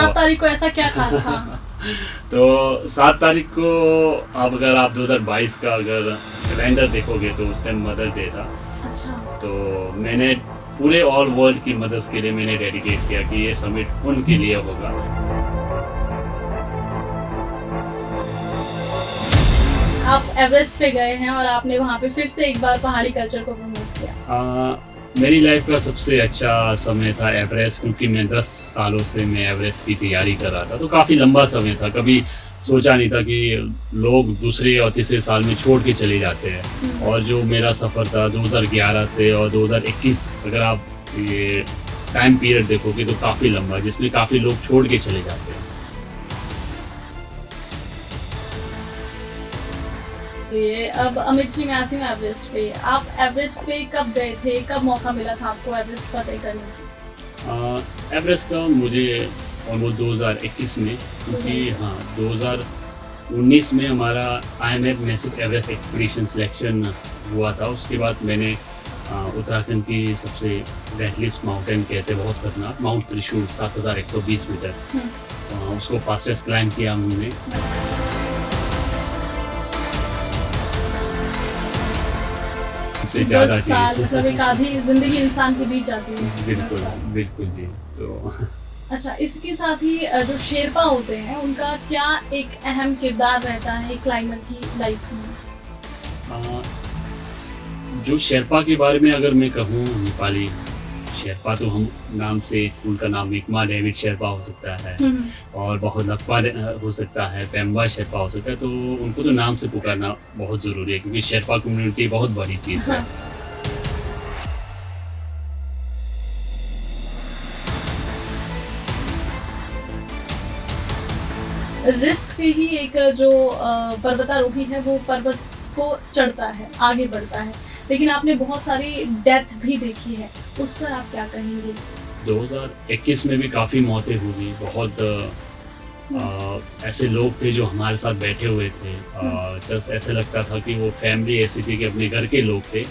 7 तारीख को ऐसा क्या खास था? तो 7 तारीख को अब अगर आप 2022 का अगर कैलेंडर देखोगे तो उस टाइम मदर्स डे था। अच्छा। तो मैंने पूरे ऑल वर्ल्ड की मदर्स के लिए मैंने डेडिकेट किया कि ये समिट उनके लिए होगा। आप एवरेस्ट पे गए हैं और आपने वहाँ पे फिर से एक बार पहाड़ी कल्चर को प्रमोट किया। मेरी लाइफ का सबसे अच्छा समय था एवरेस्ट, क्योंकि मैं 10 सालों से मैं एवरेस्ट की तैयारी कर रहा था। तो काफ़ी लंबा समय था, कभी सोचा नहीं था कि लोग दूसरे और तीसरे साल में छोड़ के चले जाते हैं। और जो मेरा सफ़र था 2011 से और 2021, अगर आप ये टाइम पीरियड देखोगे तो काफ़ी लंबा, जिसमें काफ़ी लोग छोड़ के चले जाते हैं। ये अब अमित जी, मैं आती हूँ एवरेस्ट पे। आप एवरेस्ट पे कब गए थे, कब मौका मिला था आपको एवरेस्ट फतेह करने की? एवरेस्ट का मुझे ऑलमोस्ट 2021 में, क्योंकि हाँ 2019 में हमारा IMF massive Everest expedition selection हुआ था। उसके बाद मैंने उत्तराखंड की सबसे डेडलीस्ट माउंटेन कहते हैं, बहुत खतरनाक माउंट त्रिशूल 7120 मीटर, उसको फास्टेस्ट क्लाइंब किया हमने। से 10 साल मतलब एक आधी जिंदगी इंसान के बीच जाती है। बिल्कुल बिल्कुल जी। तो अच्छा, इसके साथ ही जो शेरपा होते हैं उनका क्या एक अहम किरदार रहता है क्लाइंबर की लाइफ में? जो शेरपा के बारे में अगर मैं कहूँ, नेपाली शेरपा तो हम नाम से उनका नाम विक्मा डेविड शेरपा हो सकता है और बहुत नकपा हो सकता है, पेम्बा शेरपा हो सकता है। तो उनको तो नाम से पुकारना बहुत ज़रूरी है, क्योंकि शेरपा कम्युनिटी बहुत बड़ी चीज़ है। रिस्क पे ही एक जो पर्वतारोही है वो पर्वत को चढ़ता है, आगे बढ़ता है, लेकिन आपने बहुत सारी डेथ भी देखी है, उस पर आप क्या कहेंगे? 2021 में भी काफ़ी मौतें हुई। बहुत ऐसे लोग थे जो हमारे साथ बैठे हुए थे, जस्ट ऐसे लगता था कि वो फैमिली ऐसी थी कि अपने घर के लोग थे,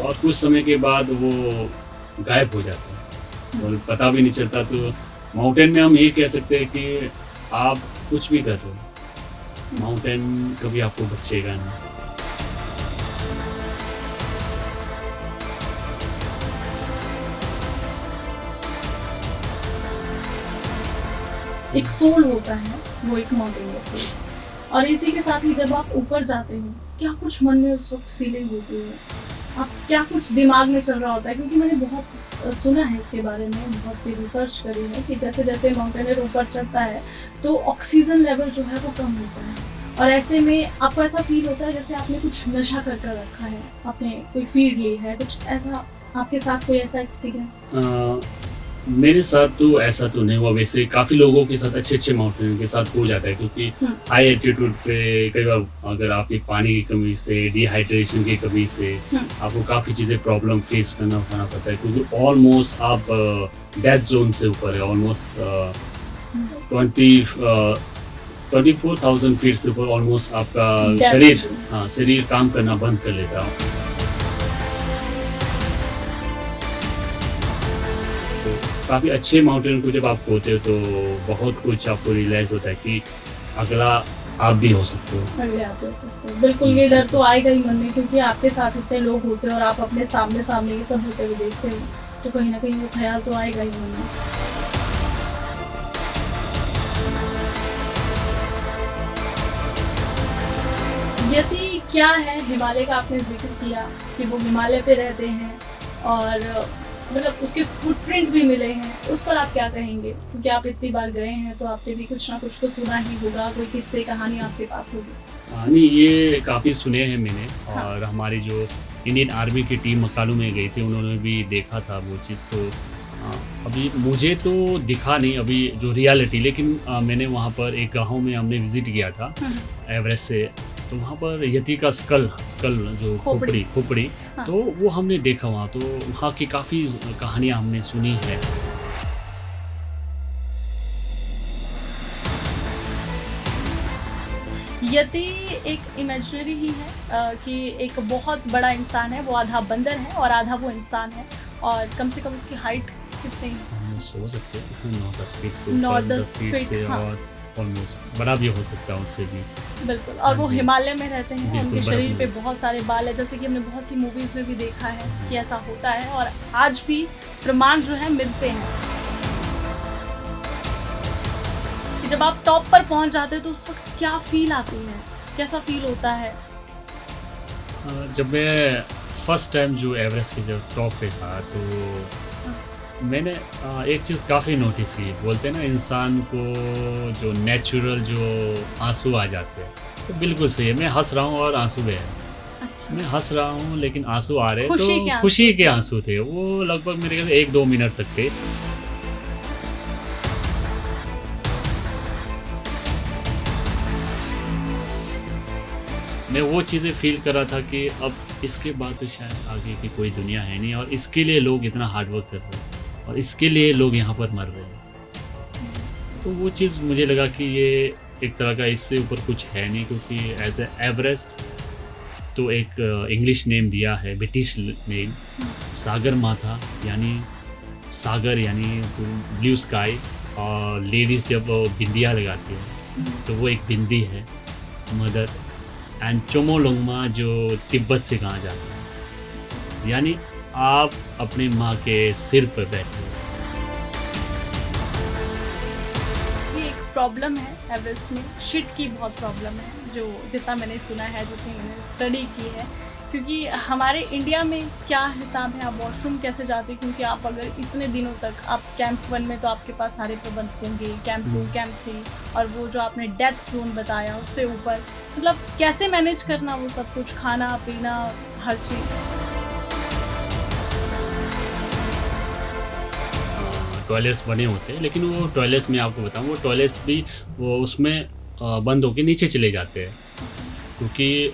और कुछ समय के बाद वो गायब हो जाते हैं और पता भी नहीं चलता। तो माउंटेन में हम ये कह सकते हैं कि आप कुछ भी कर रहे हो, माउंटेन कभी आपको बख्शेगा नहीं। एक सोल होता है वो एक माउंटेन होती है, और इसी के साथ ही जब आप ऊपर जाते हो क्या कुछ मन में उस वक्त फीलिंग होती है, आप क्या कुछ दिमाग में चल रहा होता है? क्योंकि मैंने बहुत सुना है इसके बारे में, बहुत सी रिसर्च करी है कि जैसे जैसे माउंटेनर ऊपर चढ़ता है तो ऑक्सीजन लेवल जो है वो कम होता है, और ऐसे में आपको ऐसा फील होता है जैसे आपने कुछ नशा कर कर रखा है, आपने कोई फीड ली है, कुछ ऐसा आपके साथ कोई ऐसा एक्सपीरियंस? मेरे साथ तो ऐसा तो नहीं हुआ। वैसे काफ़ी लोगों के साथ अच्छे माउंटेन के साथ हो जाता है, क्योंकि हाई एल्टीट्यूड पे कई बार अगर आपकी पानी की कमी से, डिहाइड्रेशन की कमी से आपको काफ़ी चीज़ें प्रॉब्लम फेस उठाना पड़ता है, क्योंकि ऑलमोस्ट आप डेथ जोन से ऊपर है। ऑलमोस्ट 24,000 फीट से ऊपर ऑलमोस्ट आपका शरीर काम करना बंद कर लेता है। काफ़ी अच्छे माउंटेन को जब आप होते हो तो बहुत कुछ आपको रियलाइज होता है कि अगला आप भी हो सकते हो। अगले आप हो सकते हो, बिल्कुल। ये डर तो आएगा ही मन में, क्योंकि आपके साथ इतने लोग होते हैं और आप अपने सामने ये सब होते हुए देखते हो, तो कहीं ना कहीं वो ख्याल तो आएगा ही मन में। यति क्या है हिमालय का, आपने जिक्र किया कि वो हिमालय पे रहते हैं और मतलब उसके फुटप्रिंट भी मिले हैं, उस पर आप क्या कहेंगे? क्योंकि आप इतनी बार गए हैं तो आपने भी कुछ ना कुछ तो सुना ही होगा, कोई किस्से कहानी आपके पास होगी। नहीं, ये काफ़ी सुने हैं मैंने, और हमारी जो इंडियन आर्मी की टीम मकालू में गई थी उन्होंने भी देखा था वो चीज़। तो अभी मुझे तो दिखा नहीं अभी जो रियलिटी, लेकिन मैंने वहाँ पर एक गाँव में हमने विज़िट किया था एवरेस्ट से, तो वहाँ पर यति का स्कल जो खोपड़ी तो वो हमने देखा वहाँ। तो वहाँ की काफ़ी कहानियाँ हमने सुनी है। यति एक इमेजिनरी ही है कि एक बहुत बड़ा इंसान है, वो आधा बंदर है और आधा वो इंसान है, और कम से कम उसकी हाइट कितनी है? ऑलमोस्ट हो सकते हैं 9-10 फीट से 9-10 फीट फीट, से, हाँ। और ऑलमोस्ट बड़ा भी हो सकता है उससे भी। बिल्कुल, और वो हाँ जी। हिमालय में रहते हैं, बिल्कुल, उनके बर्फ शरीर पे में। बहुत सारे बाल है, जैसे कि हमने बहुत सी मूवीज़ में भी देखा है जी। कि ऐसा होता है, और आज भी प्रमाण जो है मिलते हैं कि जब आप टॉप पर पहुंच जाते हैं तो उस वक्त क्या फील आती है, कैसा फील होता है? जब मैं फर्स्ट टाइम जो एवरेस्ट के जब टॉप पे था, तो मैंने एक चीज़ काफ़ी नोटिस की। बोलते हैं ना, इंसान को जो नेचुरल जो आंसू आ जाते हैं, तो बिल्कुल सही है। मैं हंस रहा हूँ और आंसू बह रहे हैं। अच्छा, मैं हंस रहा हूँ लेकिन आंसू आ रहे हैं, खुशी के तो आंसू खुशी के थे। आंसू थे। वो लगभग मेरे ख्याल से 1-2 मिनट तक थे। मैं वो चीज़ें फ़ील कर रहा था कि अब इसके बाद तो शायद आगे की कोई दुनिया है नहीं, और इसके लिए लोग इतना हार्ड वर्क कर रहे हैं, और इसके लिए लोग यहाँ पर मर रहे हैं। तो वो चीज़ मुझे लगा कि ये एक तरह का इससे ऊपर कुछ है नहीं, क्योंकि एज ए एवरेस्ट तो एक इंग्लिश नेम दिया है, ब्रिटिश नेम, सागर माथा, यानी सागर यानी ब्लू स्काई। और लेडीज़ जब बिंदिया लगाती है तो वो एक बिंदी है, मदर। एंड चोमोलोंगमा जो तिब्बत से कहा जाता है, यानी आप अपनी माँ के सिर पर बैठे हो। ये एक प्रॉब्लम है एवरेस्ट में, शिट की बहुत प्रॉब्लम है, जो जितना मैंने सुना है, जितनी मैंने स्टडी की है। क्योंकि हमारे इंडिया में क्या हिसाब है, आप वॉशरूम कैसे जाते हैं, क्योंकि आप अगर इतने दिनों तक आप कैंप 1 में तो आपके पास सारे प्रबंध होंगे, कैंप 2, कैंप 3, और वो जो आपने डेथ जोन बताया उससे ऊपर, मतलब कैसे मैनेज करना वो सब कुछ, खाना पीना हर चीज़? टॉयलेट्स बने होते हैं, लेकिन वो टॉयलेट्स मैं आपको बताऊँ, वो टॉयलेट्स भी वो उसमें बंद होके नीचे चले जाते हैं, क्योंकि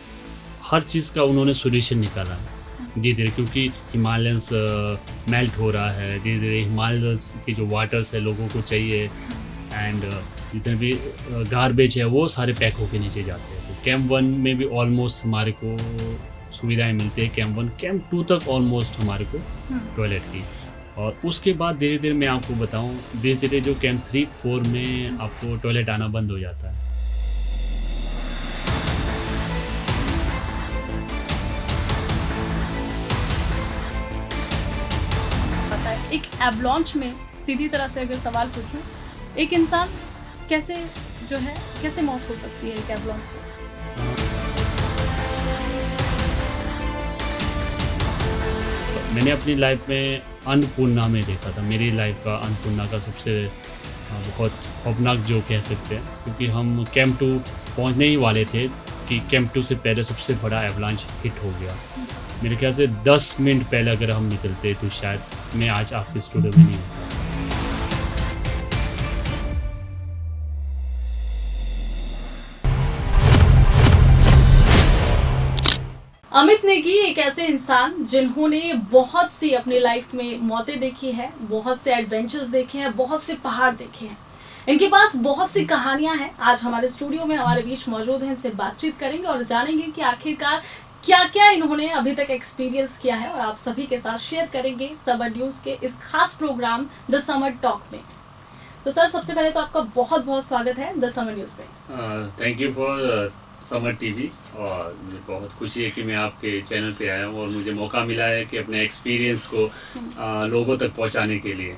हर चीज़ का उन्होंने सॉल्यूशन निकाला है धीरे धीरे। क्योंकि हिमालयंस मेल्ट हो रहा है धीरे धीरे, हिमालयंस की जो वाटर्स है लोगों को चाहिए, एंड जितने भी गार्बेज है वो सारे पैक होके नीचे जाते हैं। तो कैंप 1 में भी ऑलमोस्ट हमारे को सुविधाएं मिलती है, कैंप 1 कैंप 2 तक ऑलमोस्ट हमारे को टॉयलेट की। और उसके बाद धीरे धीरे मैं आपको बताऊं, धीरे धीरे जो कैंप 3-4 में आपको टॉयलेट आना बंद हो जाता है। पता है, एक एवलॉन्च में सीधी तरह से अगर सवाल पूछूं, एक इंसान कैसे जो है कैसे मौत हो सकती है एक एवलॉन्च से? मैंने अपनी लाइफ में अन्नपूर्णा में देखा था। मेरी लाइफ का अन्नपूर्णा का सबसे बहुत खौफनाक जो कह सकते हैं, क्योंकि हम कैंप 2 पहुंचने ही वाले थे कि कैंप 2 से पहले सबसे बड़ा एवलांच हिट हो गया। मेरे ख्याल से 10 मिनट पहले अगर हम निकलते तो शायद मैं आज आपके स्टूडियो में नहीं होता। अमित नेगी एक ऐसे इंसान जिन्होंने बहुत सी अपनी लाइफ में मौतें देखी है, बहुत से एडवेंचर्स देखे हैं, बहुत से पहाड़ देखे हैं। इनके पास बहुत सी कहानियां हैं। आज हमारे स्टूडियो में हमारे बीच मौजूद हैं, इनसे बातचीत करेंगे और जानेंगे कि आखिरकार क्या क्या इन्होंने अभी तक एक्सपीरियंस किया है, और आप सभी के साथ शेयर करेंगे समर न्यूज के इस खास प्रोग्राम द समर टॉक में। तो सर, सबसे पहले तो आपका बहुत बहुत स्वागत है द समर न्यूज में। Thank you for summer TV, और मुझे बहुत खुशी है कि मैं आपके चैनल पे आया हूँ और मुझे मौका मिला है कि अपने एक्सपीरियंस को लोगों तक पहुँचाने के लिए।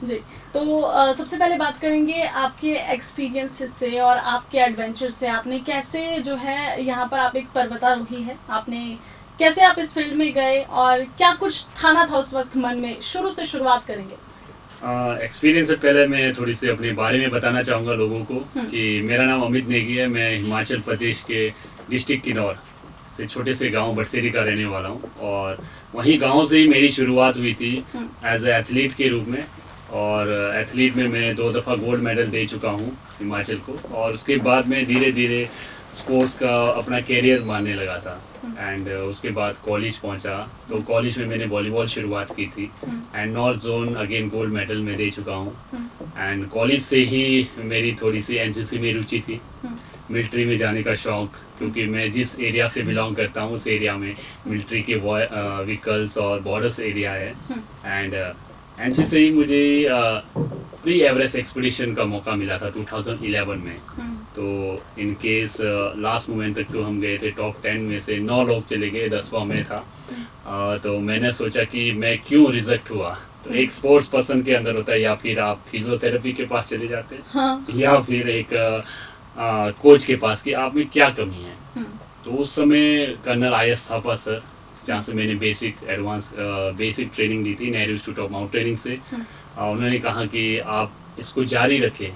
जी, तो सबसे पहले बात करेंगे आपके एक्सपीरियंसेस से और आपके एडवेंचर से। आपने कैसे जो है, यहाँ पर आप एक पर्वतारोही है, आपने कैसे आप इस फील्ड में गए और क्या कुछ थाना था उस वक्त मन में? शुरू से शुरुआत करेंगे। एक्सपीरियंस से पहले मैं थोड़ी सी अपने बारे में बताना चाहूँगा लोगों को कि मेरा नाम अमित नेगी है। मैं हिमाचल प्रदेश के डिस्ट्रिक्ट किन्नौर से छोटे से गांव बटसेरी का रहने वाला हूँ, और वहीं गांव से ही मेरी शुरुआत हुई थी एज ए एथलीट के रूप में। और एथलीट में मैं 2 दफ़ा गोल्ड मेडल दे चुका हूँ हिमाचल को, और उसके बाद मैं धीरे धीरे स्पोर्ट्स का अपना कैरियर मानने लगा था। एंड उसके बाद कॉलेज पहुंचा, तो कॉलेज में मैंने वॉलीबॉल शुरुआत की थी, and north zone again gold medal मैं दे चुका हूँ। एंड कॉलेज से ही मेरी थोड़ी सी एनसीसी में रुचि थी, मिलिट्री में जाने का शौक, क्योंकि मैं जिस एरिया से बिलोंग करता हूँ उस एरिया में मिलिट्री के व्हीकल्स और बॉर्डर्स एरिया है। एंड एनसी से ही मुझे प्री एवरेस्ट एक्सपीडिशन का मौका मिला था 2011 में। तो इन केस लास्ट मोमेंट तक तो हम गए थे, टॉप 10 में से 9 लोग चले गए, 10वां में था। तो मैंने सोचा कि मैं क्यों रिजेक्ट हुआ। तो एक स्पोर्ट्स पर्सन के अंदर होता है, या फिर आप फिजियोथेरेपी के पास चले जाते हैं, हाँ। या फिर एक कोच के पास कि आप में क्या कमी है। तो उस समय कर्नल IS थापा सर, जहाँ से मैंने बेसिक ट्रेनिंग ली थी, नेहरू इंस्टीट्यूट ऑफ माउंटेनिंग से, उन्होंने कहा कि आप इसको जारी रखें,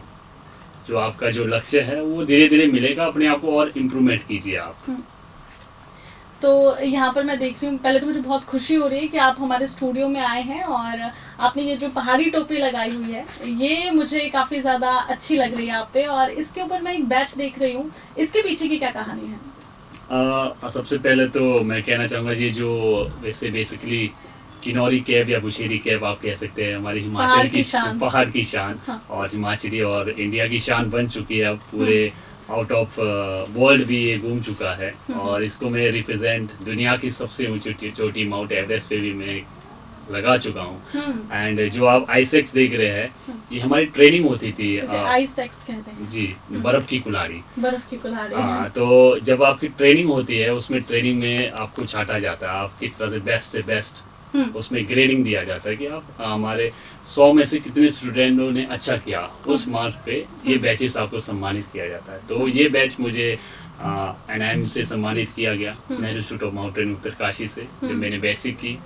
जो आपका जो लक्ष्य है वो धीरे धीरे मिलेगा, अपने आप को और इम्प्रूवमेंट कीजिए आप। तो यहाँ पर मैं देख रही हूँ, पहले तो मुझे बहुत खुशी हो रही है कि आप हमारे स्टूडियो में आए हैं और आपने ये जो पहाड़ी टोपी लगाई हुई है, ये मुझे काफ़ी ज़्यादा अच्छी लग रही है आप पे। और इसके ऊपर मैं एक बैच देख रही हूँ, इसके पीछे की क्या कहानी है? सबसे पहले तो मैं कहना चाहूँगा, ये जो वैसे बेसिकली किन्नौरी कैप या बुशेरी कैप आप कह सकते हैं, हमारी हिमाचल की पहाड़ की शान। हाँ। और हिमाचली और इंडिया की शान बन चुकी है, अब पूरे आउट ऑफ वर्ल्ड भी ये घूम चुका है। और इसको मैं रिप्रेजेंट दुनिया की सबसे ऊंची चोटी माउंट एवरेस्ट पे भी मैं लगा चुका हूँ। एंड जो आप आइसेक्स देख रहे हैं, ये हमारी ट्रेनिंग होती थी। आइसेक्स कहते हैं जी, बर्फ की कुल्हाड़ी। बर्फ की कुल्हाड़ी। हाँ, तो जब आपकी ट्रेनिंग होती है, उसमें ट्रेनिंग में आपको छाटा जाता है, आप किस तरह से बेस्ट उसमें ग्रेडिंग दिया जाता है कि आप हमारे 100 में से कितने स्टूडेंटों ने अच्छा किया, उस मार्क पे ये बैचेस आपको सम्मानित किया जाता है। तो ये बैच मुझे NIM से सम्मानित किया गया, Nehru institute of mountaineering Uttarkashi से, जब मैंने बेसिक की।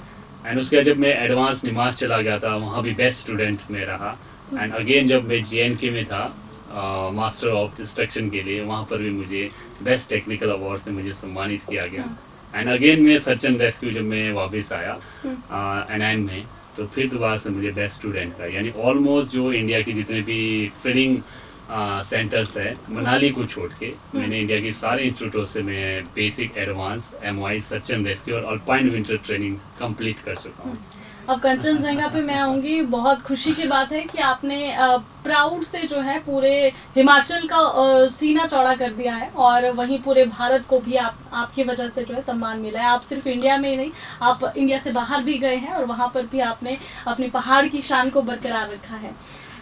एंड उसके बाद जब मैं एडवांस निमास चला गया था, वहाँ भी बेस्ट स्टूडेंट में रहा। एंड अगेन जब मैं JNK में था मास्टर ऑफ इंस्ट्रक्शन के लिए, वहाँ पर भी मुझे बेस्ट टेक्निकल अवार्ड से मुझे सम्मानित किया गया। एंड अगेन मैं सर्च एंड रेस्क्यू जब मैं वापस आया NIM में, तो फिर दोबारा से मुझे बेस्ट स्टूडेंट का, यानी ऑलमोस्ट जो इंडिया की जितने भी ट्रेनिंग सेंटर्स है, मनाली को छोड़ के मैंने इंडिया के सारे इंस्टीट्यूटों से मैं basic, advance, MY, search and rescue और अल्पाइन विंटर ट्रेनिंग कंप्लीट कर चुका हूँ। अब कंचनजंगा पे मैं आऊँगी, बहुत खुशी की बात है कि आपने प्राउड से जो है पूरे हिमाचल का सीना चौड़ा कर दिया है, और वहीं पूरे भारत को भी आपकी वजह से जो है सम्मान मिला है। आप सिर्फ इंडिया में ही नहीं, आप इंडिया से बाहर भी गए हैं और वहाँ पर भी आपने अपनी पहाड़ की शान को बरकरार रखा है।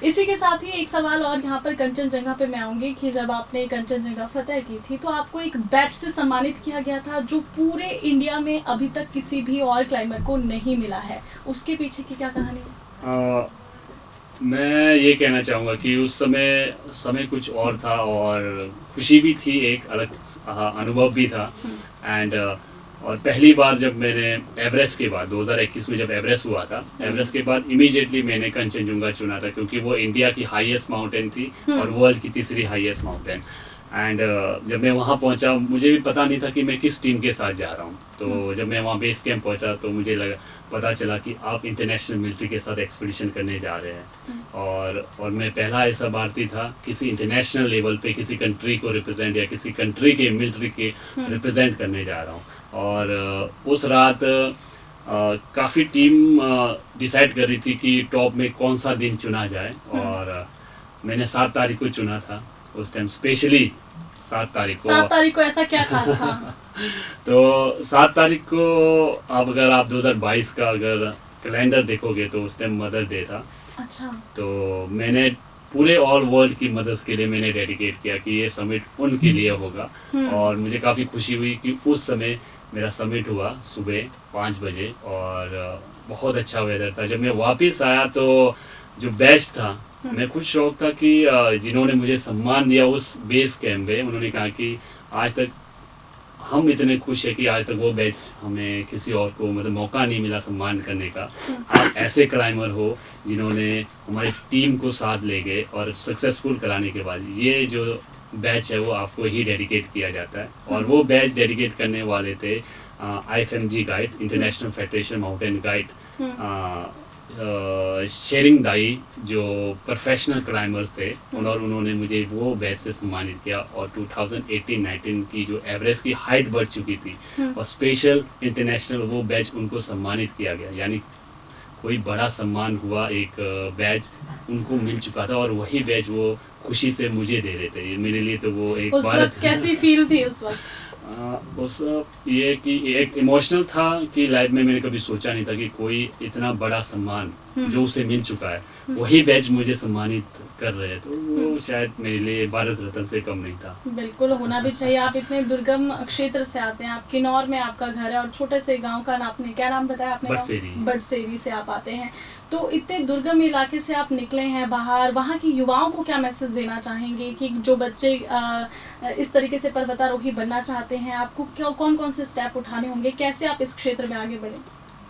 इसी के साथ ही एक सवाल और यहाँ पर कंचनजंगा पे मैं आऊँगी कि जब आपने कंचनजंगा फतेह की थी, तो आपको एक बैच से सम्मानित किया गया था, जो पूरे इंडिया में अभी तक किसी भी और क्लाइंबर को नहीं मिला है। उसके पीछे की क्या कहानी है? मैं ये कहना चाहूँगा कि उस समय कुछ और था, और खुशी भी थी, एक अलग अनुभव भी था। एंड और पहली बार जब मैंने एवरेस्ट के बाद 2021 में जब एवरेस्ट हुआ था, एवरेस्ट के बाद इमीडिएटली मैंने कंचनजंगा चुना था, क्योंकि वो इंडिया की हाईएस्ट माउंटेन थी और वर्ल्ड की तीसरी हाईएस्ट माउंटेन। एंड जब मैं वहाँ पहुँचा, मुझे भी पता नहीं था कि मैं किस टीम के साथ जा रहा हूँ। तो जब मैं वहाँ बेस कैंप पहुँचा, तो मुझे पता चला कि आप इंटरनेशनल मिलिट्री के साथ एक्सपीडिशन करने जा रहे हैं। और मैं पहला ऐसा भारतीय था किसी इंटरनेशनल लेवल पे किसी कंट्री को रिप्रेजेंट या किसी कंट्री के मिलिट्री के रिप्रेजेंट करने जा रहा हूँ। और उस रात काफ़ी टीम डिसाइड कर रही थी कि टॉप में कौन सा दिन चुना जाए, और मैंने 7 तारीख को चुना था। उस टाइम स्पेशली 7 तारीख को ऐसा क्या खास था? तो 7 तारीख को अगर आप 2022 का अगर कैलेंडर देखोगे, तो उस टाइम मदर डे था। अच्छा। तो मैंने पूरे ऑल वर्ल्ड की मदर्स के लिए मैंने डेडिकेट किया कि ये समिट उनके लिए होगा। और मुझे काफ़ी खुशी हुई कि उस समय मेरा समिट हुआ सुबह 5 बजे, और बहुत अच्छा वेदर था। जब मैं वापस आया, तो जो बैच था, मैं खुद शौक था कि जिन्होंने मुझे सम्मान दिया उस बेस कैंप में, उन्होंने कहा कि आज तक हम इतने खुश है कि आज तक वो बैच हमें किसी और को मतलब मौका नहीं मिला सम्मान करने का। आप ऐसे क्लाइंबर हो जिन्होंने हमारी टीम को साथ ले गए, और सक्सेसफुल कराने के बाद ये जो बैच है वो आपको ही डेडिकेट किया जाता है। और वो बैच डेडिकेट करने वाले थे IFMG guide, international federation mountain guide, Tshering दाई, जो प्रोफेशनल क्लाइंबर्स थे, और उन्होंने मुझे वो बैच से सम्मानित किया। और 2018-19 की जो एवरेस्ट की हाइट बढ़ चुकी थी, और स्पेशल इंटरनेशनल वो बैच उनको सम्मानित किया गया, यानी कोई बड़ा सम्मान हुआ, एक बैच उनको मिल चुका था, और वही बैच वो खुशी से मुझे दे रहे थे। मेरे लिए तो वो एक उस वक्त कैसी फील थी उस वक्त? उस ये कि एक इमोशनल था कि लाइफ में मैंने कभी सोचा नहीं था कि कोई इतना बड़ा सम्मान जो उसे मिल चुका है वही बैच मुझे सम्मानित कर रहे हैं, तो वो शायद मेरे लिए भारत रत्न से कम नहीं था। बिल्कुल होना भी चाहिए। आप इतने दुर्गम क्षेत्र से आते हैं, आप किन्नौर में आपका घर है और छोटे से गांव का आपने क्या नाम बताया आपने? बड़सेरी। बड़सेरी से आप आते हैं, तो इतने दुर्गम इलाके से आप निकले हैं बाहर, वहाँ की युवाओं को क्या मैसेज देना चाहेंगे कि जो बच्चे इस तरीके से पर्वतारोही बनना चाहते हैं, आपको क्या कौन कौन से स्टेप उठाने होंगे, कैसे आप इस क्षेत्र में आगे बढ़े?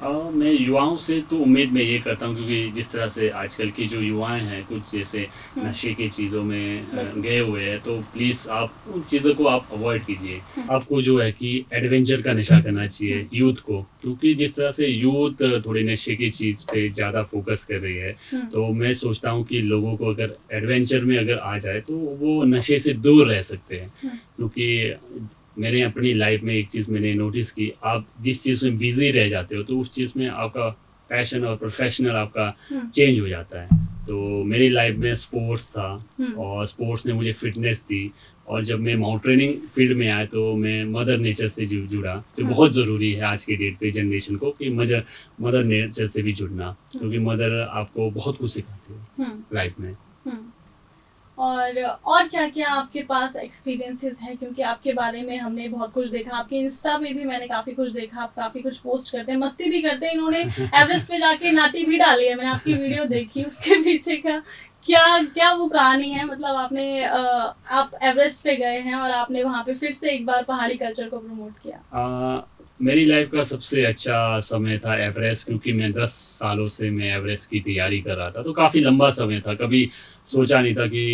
मैं युवाओं से तो उम्मीद मैं ये करता हूँ, क्योंकि जिस तरह से आजकल की जो युवाएं हैं कुछ जैसे नशे की चीज़ों में गए हुए हैं, तो प्लीज़ आप उन चीज़ों को आप अवॉइड कीजिए। आपको जो है कि एडवेंचर का नशा करना चाहिए यूथ को, क्योंकि जिस तरह से यूथ थोड़ी नशे की चीज़ पे ज़्यादा फोकस कर रही है, तो मैं सोचता हूँ कि लोगों को अगर एडवेंचर में अगर आ जाए तो वो नशे से दूर रह सकते हैं। क्योंकि मैंने अपनी लाइफ में एक चीज़ मैंने नोटिस की, आप जिस चीज़ में बिजी रह जाते हो तो उस चीज़ में आपका पैशन और प्रोफेशनल आपका चेंज हो जाता है। तो मेरी लाइफ में स्पोर्ट्स था और स्पोर्ट्स ने मुझे फिटनेस दी, और जब मैं माउंटेनिंग फील्ड में आया तो मैं मदर नेचर से जुड़ा, तो बहुत ज़रूरी है आज की डेट पे जनरेशन को कि मदर नेचर से भी जुड़ना, क्योंकि मदर आपको बहुत कुछ सिखाती है लाइफ में। और क्या क्या आपके पास एक्सपीरियंसेस हैं, क्योंकि आपके बारे में हमने बहुत कुछ देखा, आपके इंस्टा पे भी मैंने काफ़ी कुछ देखा, आप काफ़ी कुछ पोस्ट करते हैं, मस्ती भी करते हैं। इन्होंने एवरेस्ट पे जाके नाटी भी डाली है, मैंने आपकी वीडियो देखी, उसके पीछे का क्या क्या वो कहानी है? मतलब आप एवरेस्ट पे गए हैं और आपने वहाँ पे फिर से एक बार पहाड़ी कल्चर को प्रमोट किया। मेरी लाइफ का सबसे अच्छा समय था एवरेस्ट, क्योंकि मैं 10 सालों से मैं एवरेस्ट की तैयारी कर रहा था, तो काफ़ी लंबा समय था। कभी सोचा नहीं था कि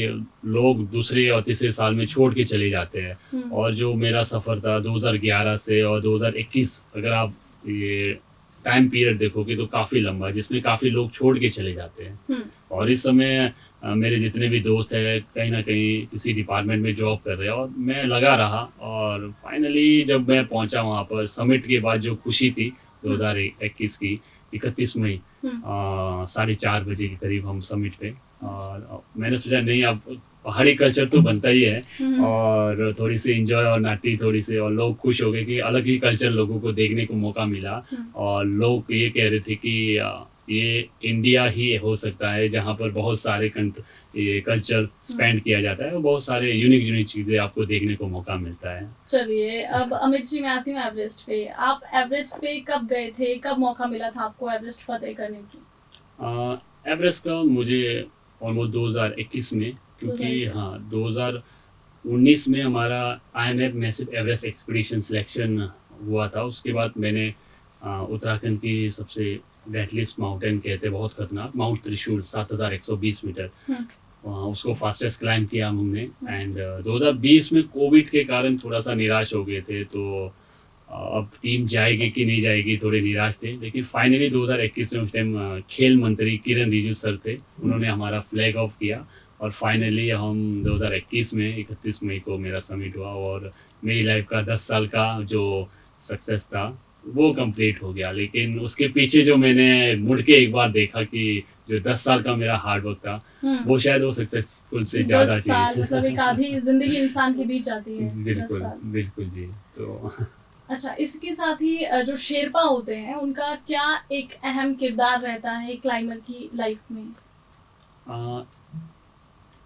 लोग दूसरे और तीसरे साल में छोड़ के चले जाते हैं, और जो मेरा सफ़र था 2011 से और 2021, अगर आप ये टाइम पीरियड देखोगे तो काफ़ी लंबा, जिसमें काफ़ी लोग छोड़ के चले जाते हैं। और इस समय मेरे जितने भी दोस्त हैं कहीं ना कहीं किसी डिपार्टमेंट में जॉब कर रहे हैं, और मैं लगा रहा, और फाइनली जब मैं पहुंचा वहाँ पर समिट के बाद जो खुशी थी 2021 की 31 मई 4:30 बजे के करीब हम समिट पे, और मैंने सोचा नहीं अब पहाड़ी कल्चर तो बनता ही है, और थोड़ी सी इंजॉय और नाटी थोड़ी सी, और लोग खुश हो गए कि अलग ही कल्चर लोगों को देखने को मौका मिला। और लोग ये कह रहे थे कि ये इंडिया ही हो सकता है जहाँ पर बहुत सारे ये कल्चर स्पेंड किया जाता है, और बहुत सारे यूनिक चीज़ें आपको देखने को मौका मिलता है। चलिए अब अमित जी मैं आती हूँ एवरेस्ट पे। आप एवरेस्ट पे कब गए थे, कब मौका मिला था आपको एवरेस्ट फतेह करने की? एवरेस्ट का मुझे ऑलमोस्ट 2021 में, क्योंकि हाँ 2019 में हमारा IMF massive Everest expedition selection हुआ था। उसके बाद मैंने उत्तराखंड की सबसे डेडलिस्ट माउंटेन कहते हैं, बहुत खतरनाक माउंट त्रिशूल 7120 मीटर, उसको फास्टेस्ट क्लाइम किया हमने। एंड 2020 में कोविड के कारण थोड़ा सा निराश हो गए थे, तो अब टीम जाएगी कि नहीं जाएगी थोड़े निराश थे, लेकिन फाइनली 2021 में उस टाइम खेल मंत्री किरण रिजिजू सर थे, उन्होंने हमारा फ्लैग ऑफ किया, और फाइनली हम 2021 में 31 मई को मेरा समिट हुआ, और मेरी लाइफ का 10 साल का जो सक्सेस था वो कंप्लीट हो गया। लेकिन उसके पीछे जो मैंने मुड़ के एक बार देखा कि जो 10 साल का मेरा हार्ड वर्क था वो शायद वो सक्सेसफुल से ज़्यादा थी। मतलब एक आधी जिंदगी इंसान की बीत जाती है। बिल्कुल बिल्कुल जी। तो अच्छा, इसके साथ ही जो शेरपा होते हैं उनका क्या एक अहम किरदार रहता है क्लाइंबर की लाइफ में?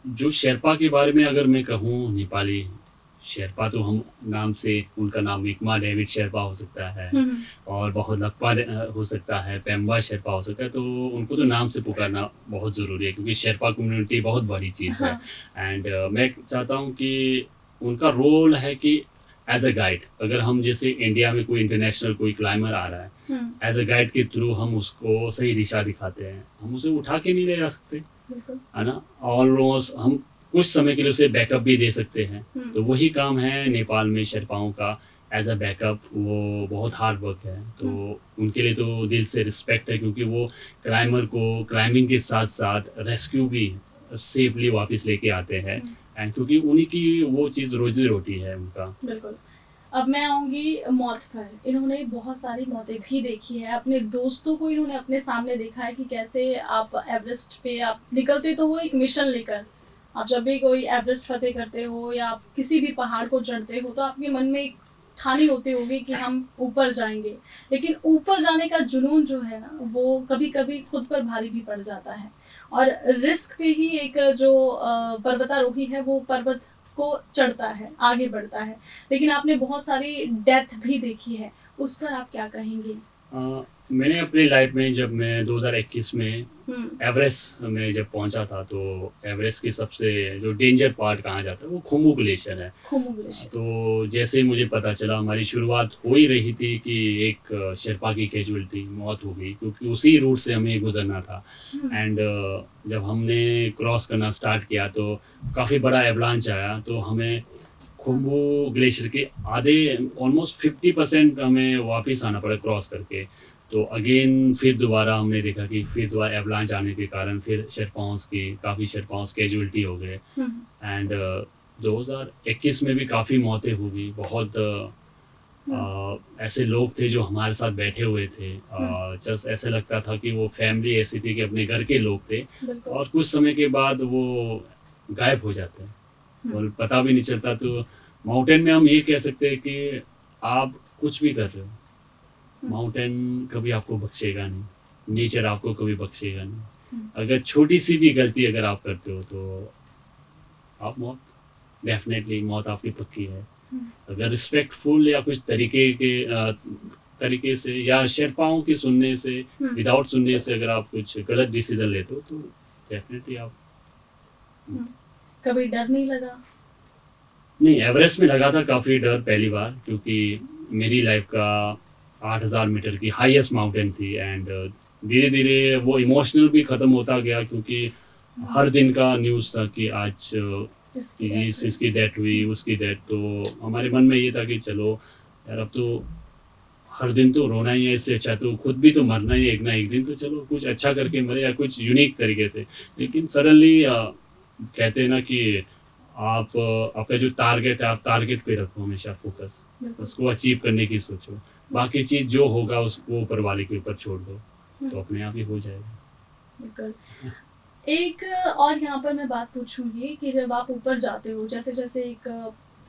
जो शेरपा के बारे में अगर मैं कहूँ, नेपाली शेरपा तो हम नाम से उनका नाम मिकमा डेविड शेरपा हो सकता है, और बहुत लकपा हो सकता है, पेम्बा शेरपा हो सकता है, तो उनको तो नाम से पुकारना बहुत ज़रूरी है, क्योंकि शेरपा कम्युनिटी बहुत बड़ी चीज़ है। एंड मैं चाहता हूँ कि उनका रोल है कि एज अ गाइड, अगर हम जैसे इंडिया में कोई इंटरनेशनल कोई क्लाइंबर आ रहा है, एज अ गाइड के थ्रू हम उसको सही दिशा दिखाते हैं, हम उसे उठा के नहीं ले जा सकते है ना, ऑलमोस्ट हम कुछ समय के लिए उसे बैकअप भी दे सकते हैं। तो वही काम है नेपाल में शेरपाओं का, एज अ बैकअप। वो बहुत हार्ड वर्क है, तो उनके लिए तो दिल से रिस्पेक्ट है, क्योंकि वो क्लाइंबर को क्लाइंबिंग के साथ साथ रेस्क्यू भी सेफली वापस लेके आते हैं, एंड क्योंकि उन्हीं की वो चीज़ रोजी रोटी है उनका। बिल्कुल। अब मैं आऊँगी मौत पर। इन्होंने बहुत सारी मौतें भी देखी है, अपने दोस्तों को इन्होंने अपने सामने देखा है कि कैसे आप एवरेस्ट पे आप निकलते तो हो एक मिशन लेकर, आप जब भी कोई एवरेस्ट फतेह करते हो या आप किसी भी पहाड़ को चढ़ते हो तो आपके मन में एक ठानी होती होगी कि हम ऊपर जाएंगे, लेकिन ऊपर जाने का जुनून जो है ना वो कभी कभी खुद पर भारी भी पड़ जाता है। और रिस्क पे ही एक जो पर्वतारोही है वो पर्वत को चढ़ता है, आगे बढ़ता है। लेकिन आपने बहुत सारी डेथ भी देखी है, उस पर आप क्या कहेंगे? मैंने अपनी लाइफ में जब मैं 2021 में हम्म। एवरेस्ट में जब पहुंचा था, तो एवरेस्ट के सबसे जो डेंजर पार्ट कहा जाता है वो खुम्बू ग्लेशियर है। खुम्बू ग्लेशियर। तो जैसे ही मुझे पता चला, हमारी शुरुआत हो ही रही थी कि एक शेरपा की कैजुअलिटी मौत हो गई, क्योंकि उसी रूट से हमें गुजरना था। हम्म। एंड जब हमने क्रॉस करना स्टार्ट किया तो काफ़ी बड़ा एवलांच आया, तो हमें खुम्बू ग्लेशियर के आधे ऑलमोस्ट 50% हमें वापस आना पड़ा क्रॉस करके। तो अगेन फिर दोबारा हमने देखा कि फिर दोबारा एवलांच आने के कारण फिर शेरपाओं की काफ़ी शेरपाओं कैजुअलिटी हो गए। एंड 2021 में भी काफ़ी मौतें हो गई। बहुत ऐसे लोग थे जो हमारे साथ बैठे हुए थे, जस्ट ऐसे लगता था कि वो फैमिली ऐसी थी कि अपने घर के लोग थे, और कुछ समय के बाद वो गायब हो जाते हैं और पता भी नहीं चलता। तो माउंटेन में हम ये कह सकते हैं कि आप कुछ भी कर रहे हो, माउंटेन कभी आपको बख्शेगा नहीं, नेचर आपको कभी बख्शेगा नहीं। अगर छोटी सी भी गलती अगर आप करते हो तो आप डेफिनेटली मौत आपकी पक्की है। अगर रिस्पेक्टफुल या कुछ तरीके से या शेरपाओं की सुनने से, विदाउट सुनने से अगर आप कुछ गलत डिसीजन लेते हो तो डेफिनेटली आप। कभी डर नहीं लगा? नहीं, एवरेस्ट में लगा था काफ़ी डर पहली बार, क्योंकि मेरी लाइफ का 8000 मीटर की हाईएस्ट माउंटेन थी। एंड धीरे धीरे वो इमोशनल भी ख़त्म होता गया, क्योंकि हर दिन का न्यूज़ था कि आज इसकी डेथ हुई, उसकी डेथ। तो हमारे मन में ये था कि चलो यार, अब तो हर दिन तो रोना ही है, इससे अच्छा तो खुद भी तो मरना ही है एक ना एक दिन, तो चलो कुछ अच्छा करके मरे या कुछ यूनिक तरीके से। लेकिन सडनली कहते हैं ना कि आप आपका जो टारगेट है, आप टारगेट पे रखो हमेशा फोकस, उसको अचीव करने की सोचो। बाकी चीज़ जो होगा उसको ऊपर वाले के ऊपर छोड़ दो, तो अपने आप ही हो जाएगा। बिल्कुल। एक और यहाँ पर मैं बात पूछूंगी कि जब आप ऊपर जाते हो, जैसे जैसे एक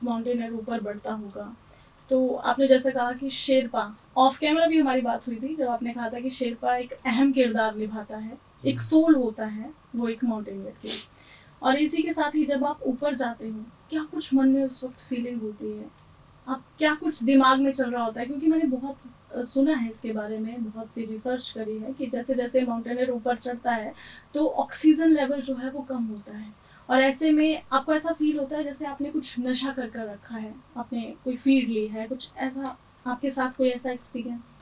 माउंटेनर ऊपर बढ़ता होगा, तो आपने जैसे कहा कि शेरपा, ऑफ कैमरा भी हमारी बात हुई थी जब आपने कहा था कि शेरपा एक अहम किरदार निभाता है, एक सोल होता है वो एक माउंटेनर के। और इसी के साथ ही जब आप ऊपर जाते हो, क्या कुछ मन में उस वक्त फीलिंग होती है? आप क्या कुछ दिमाग में चल रहा होता है? क्योंकि मैंने बहुत सुना है इसके बारे में, बहुत सी रिसर्च करी है कि जैसे जैसे माउंटेनर ऊपर चढ़ता है तो ऑक्सीजन लेवल जो है वो कम होता है, और ऐसे में आपको ऐसा फील होता है जैसे आपने कुछ नशा कर कर रखा है, आपने कोई फीड ली है, कुछ ऐसा आपके साथ कोई ऐसा एक्सपीरियंस?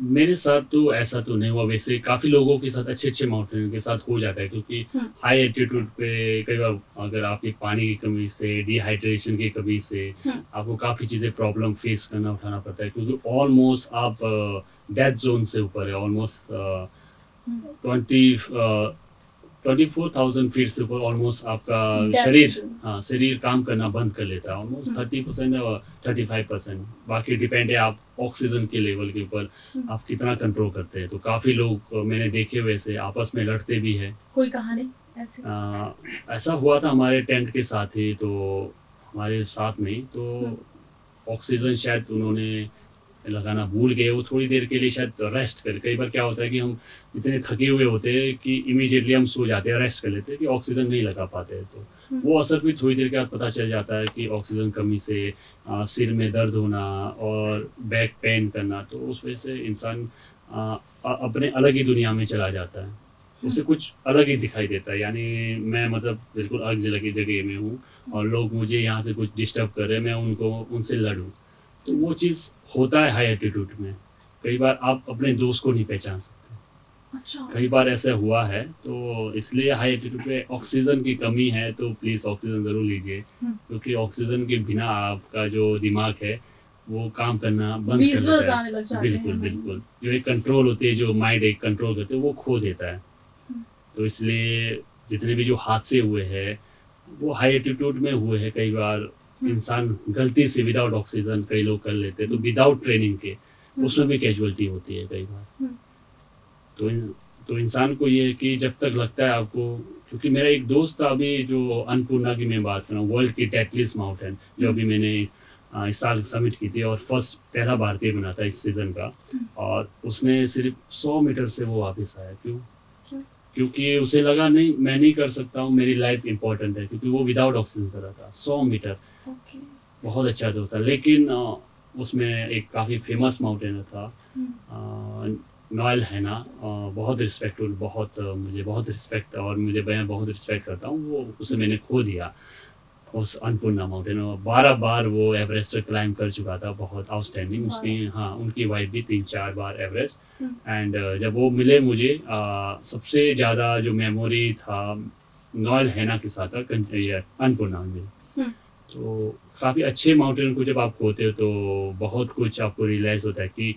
मेरे साथ तो ऐसा तो नहीं हुआ। वैसे काफ़ी लोगों के साथ, अच्छे अच्छे माउंटेनर के साथ हो जाता है, क्योंकि हाई एल्टीट्यूड पे कई बार अगर आपकी पानी की कमी से, डिहाइड्रेशन की कमी से आपको काफ़ी चीज़ें प्रॉब्लम फेस करना उठाना पड़ता है, क्योंकि ऑलमोस्ट आप डेथ जोन से ऊपर है। ऑलमोस्ट 24,000 फीट से ऊपर ऑलमोस्ट आपका शरीर काम करना बंद कर लेता है, ऑलमोस्ट 30% और 35%। बाकी डिपेंड है आप ऑक्सीजन के लेवल के ऊपर आप कितना कंट्रोल करते हैं। तो काफ़ी लोग मैंने देखे वैसे आपस में लड़ते भी हैं। कोई कहानी ऐसी? ऐसा हुआ था हमारे टेंट के साथ ही, तो हमारे साथ में तो ऑक्सीजन शायद उन्होंने लगाना भूल गए, वो थोड़ी देर के लिए शायद रेस्ट कर। कई बार क्या होता है कि हम इतने थके हुए होते हैं कि इमीडिएटली हम सो जाते हैं, रेस्ट कर लेते हैं कि ऑक्सीजन नहीं लगा पाते हैं। तो वो असर भी थोड़ी देर के बाद पता चल जाता है कि ऑक्सीजन कमी से सिर में दर्द होना और बैक पेन करना, तो उस वजह से इंसान अपने अलग ही दुनिया में चला जाता है, उसे कुछ अलग ही दिखाई देता है। यानी मैं मतलब बिल्कुल अलग जगह में हूँ और लोग मुझे यहाँ से कुछ डिस्टर्ब कर रहे हैं, मैं उनसे लड़ूँ, तो वो चीज़ होता है हाई एल्टीट्यूड में। कई बार आप अपने दोस्त को नहीं पहचान सकते। अच्छा। कई बार ऐसा हुआ है, तो इसलिए हाई एल्टीट्यूड पे ऑक्सीजन की कमी है, तो प्लीज़ ऑक्सीजन ज़रूर लीजिए, क्योंकि ऑक्सीजन के बिना आपका जो दिमाग है वो काम करना बंद कर देता है। बिल्कुल बिल्कुल, जो एक कंट्रोल होती है, जो माइंड एक कंट्रोल करते हैं, वो खो देता है। तो इसलिए जितने भी जो हादसे हुए हैं वो हाई एल्टीट्यूड में हुए हैं। कई बार इंसान गलती से विदाउट ऑक्सीजन कई लोग कर लेते हैं, तो विदाउट ट्रेनिंग के उसमें भी कैजुअलिटी होती है कई बार। तो इंसान को ये है कि जब तक लगता है आपको, क्योंकि मेरा एक दोस्त था अभी जो अन्नपूर्णा की मैं बात कर रहा हूँ, वर्ल्ड की डेडलीस्ट माउंटेन जो अभी मैंने इस साल समिट की थी और फर्स्ट पहला भारतीय बना था इस सीज़न का। और उसने सिर्फ 100 मीटर से वो वापस आया। क्यों? क्यों? क्योंकि उसे लगा नहीं मैं नहीं कर सकता हूँ, मेरी लाइफ इंपॉर्टेंट है, क्योंकि वो विदाउट ऑक्सीजन कर रहा था 100 मीटर। ओके। बहुत अच्छा दोस्त था, लेकिन उसमें एक काफ़ी फेमस माउंटेनर था नोएल हैना, बहुत रिस्पेक्टफुल, मुझे बहुत रिस्पेक्ट, और मैं बहुत रिस्पेक्ट करता हूँ। वो उसे मैंने खो दिया उस अन्नपूर्णा माउंटेन। और 12 बार वो एवरेस्ट क्लाइंब कर चुका था, बहुत आउटस्टैंडिंग उसकी। हाँ, उनकी वाइफ भी 3-4 बार एवरेस्ट। एंड जब वो मिले मुझे, सबसे ज़्यादा जो मेमोरी था नोएल हैना के साथ था अन्नपूर्णा में। तो काफ़ी अच्छे माउंटेन को जब आप खोते हो तो बहुत कुछ आपको रियलाइज़ होता है कि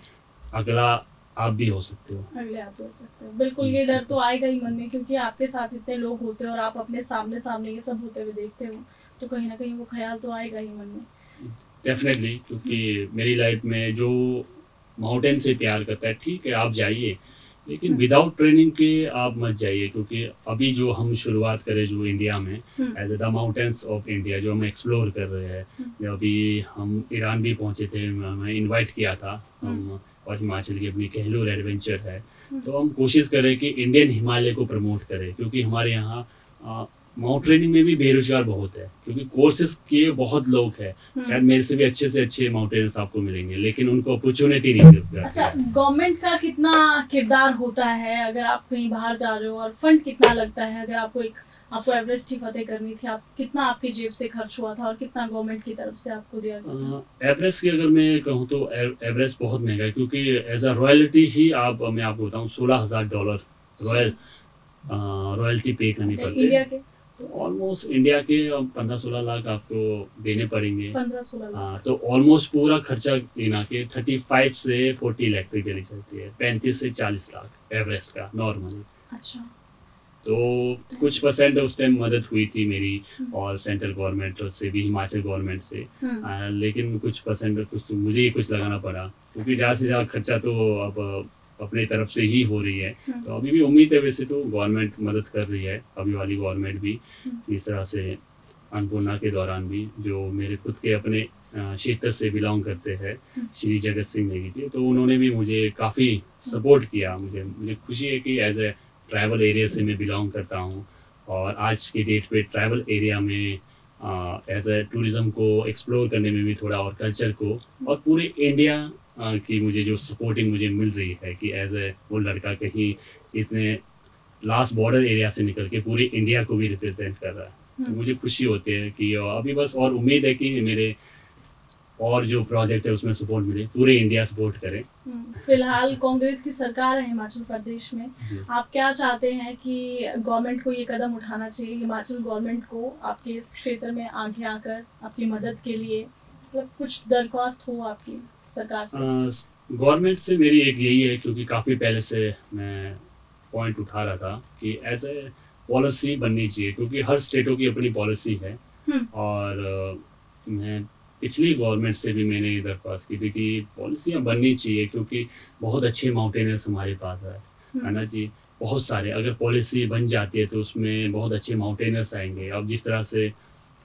अगला आप भी हो सकते हो। अगले आप हो सकते हो, बिल्कुल। ये डर तो आएगा ही मन में, क्योंकि आपके साथ इतने लोग होते हैं और आप अपने सामने ये सब होते हुए देखते हो, तो कहीं ना कहीं वो ख्याल तो आएगा ही मन में। डेफिनेटली, क्योंकि मेरी लाइफ में जो माउंटेन से प्यार करता है, ठीक है आप जाइए, लेकिन विदाउट ट्रेनिंग के आप मत जाइए। क्योंकि अभी जो हम शुरुआत करें जो इंडिया में as the mountains of India जो हम एक्सप्लोर कर रहे हैं, जब अभी हम ईरान भी पहुंचे थे, हमें इनवाइट किया था हम, और हिमाचल की अपनी कहलूर एडवेंचर है, तो हम कोशिश करें कि इंडियन हिमालय को प्रमोट करें। क्योंकि हमारे यहाँ माउंटेनिंग में भी बेरोजगार बहुत है, क्योंकि कोर्सेज किए बहुत लोग हैं। शायद मेरे से भी अच्छे माउंटेनर्स आपको मिलेंगे, लेकिन उनको अपॉर्चुनिटी नहीं मिल पाती। अच्छा, गवर्नमेंट का कितना किरदार होता है अगर आप कहीं बाहर जा रहे हो, और फंड कितना लगता है अगर आपको एवरेस्ट ही फतेह करनी थी, आप कितना आपकी जेब से खर्च हुआ था और कितना गवर्नमेंट की तरफ से आपको दिया गया? एवरेस्ट की अगर मैं कहूँ तो एवरेस्ट बहुत महंगा है, क्योंकि एज अ रॉयल्टी ही मैं आपको बताऊँ $16,000 रॉयल्टी पे करनी पड़ती इंडिया है। के तो ऑलमोस्ट इंडिया के 15-16 लाख आपको देने पड़ेंगे। 15-16 लाख। तो ऑलमोस्ट पूरा खर्चा गिना के 35 से 40 लाख तक चली जाती है, 35 से 40 लाख एवरेस्ट का नॉर्मली। अच्छा। तो कुछ परसेंट उस टाइम मदद हुई थी मेरी, और सेंट्रल गवर्नमेंट से भी, हिमाचल गवर्नमेंट से। लेकिन कुछ परसेंट कुछ तो मुझे ही कुछ लगाना पड़ा, क्योंकि ज़्यादा से ज़्यादा खर्चा तो अब अपने तरफ से ही हो रही है। तो अभी भी उम्मीद है, वैसे तो गवर्नमेंट मदद कर रही है, अभी वाली गवर्नमेंट भी इस तरह से। अन्नपूर्णा के दौरान भी जो मेरे खुद के अपने क्षेत्र से बिलोंग करते हैं, श्री जगत सिंह नेगी जी, तो उन्होंने भी मुझे काफ़ी सपोर्ट किया। मुझे खुशी है कि एज ए ट्राइबल एरिया से मैं बिलोंग करता हूँ, और आज की डेट पे ट्राइबल एरिया में एज ए टूरिज़्म को एक्सप्लोर करने में भी थोड़ा, और कल्चर को, और पूरे इंडिया की मुझे जो सपोर्टिंग मुझे मिल रही है कि एज ए वो लड़का कहीं इतने लास्ट बॉर्डर एरिया से निकल के पूरे इंडिया को भी रिप्रेजेंट कर रहा है। तो मुझे खुशी होती है कि अभी बस और उम्मीद है कि मेरे और जो प्रोजेक्ट है उसमें सपोर्ट मिले, पूरे इंडिया सपोर्ट करें। फिलहाल कांग्रेस की सरकार है हिमाचल प्रदेश में, आप क्या चाहते हैं कि गवर्नमेंट को ये कदम उठाना चाहिए, हिमाचल गवर्नमेंट को आपके इस क्षेत्र में आगे आकर आपकी मदद के लिए, मतलब कुछ दरख्वास्त हो आपकी सरकार से? गवर्नमेंट से मेरी एक यही है, क्योंकि काफ़ी पहले से मैं पॉइंट उठा रहा था कि एज ए पॉलिसी बननी चाहिए, क्योंकि हर स्टेटों की अपनी पॉलिसी है। और मैं पिछली गवर्नमेंट से भी मैंने ये दरख्वास्त की थी कि पॉलिसियाँ बननी चाहिए, क्योंकि बहुत अच्छे माउंटेनर्स हमारे पास है ना जी, बहुत सारे। अगर पॉलिसी बन जाती है तो उसमें बहुत अच्छे माउंटेनर्स आएंगे। अब जिस तरह से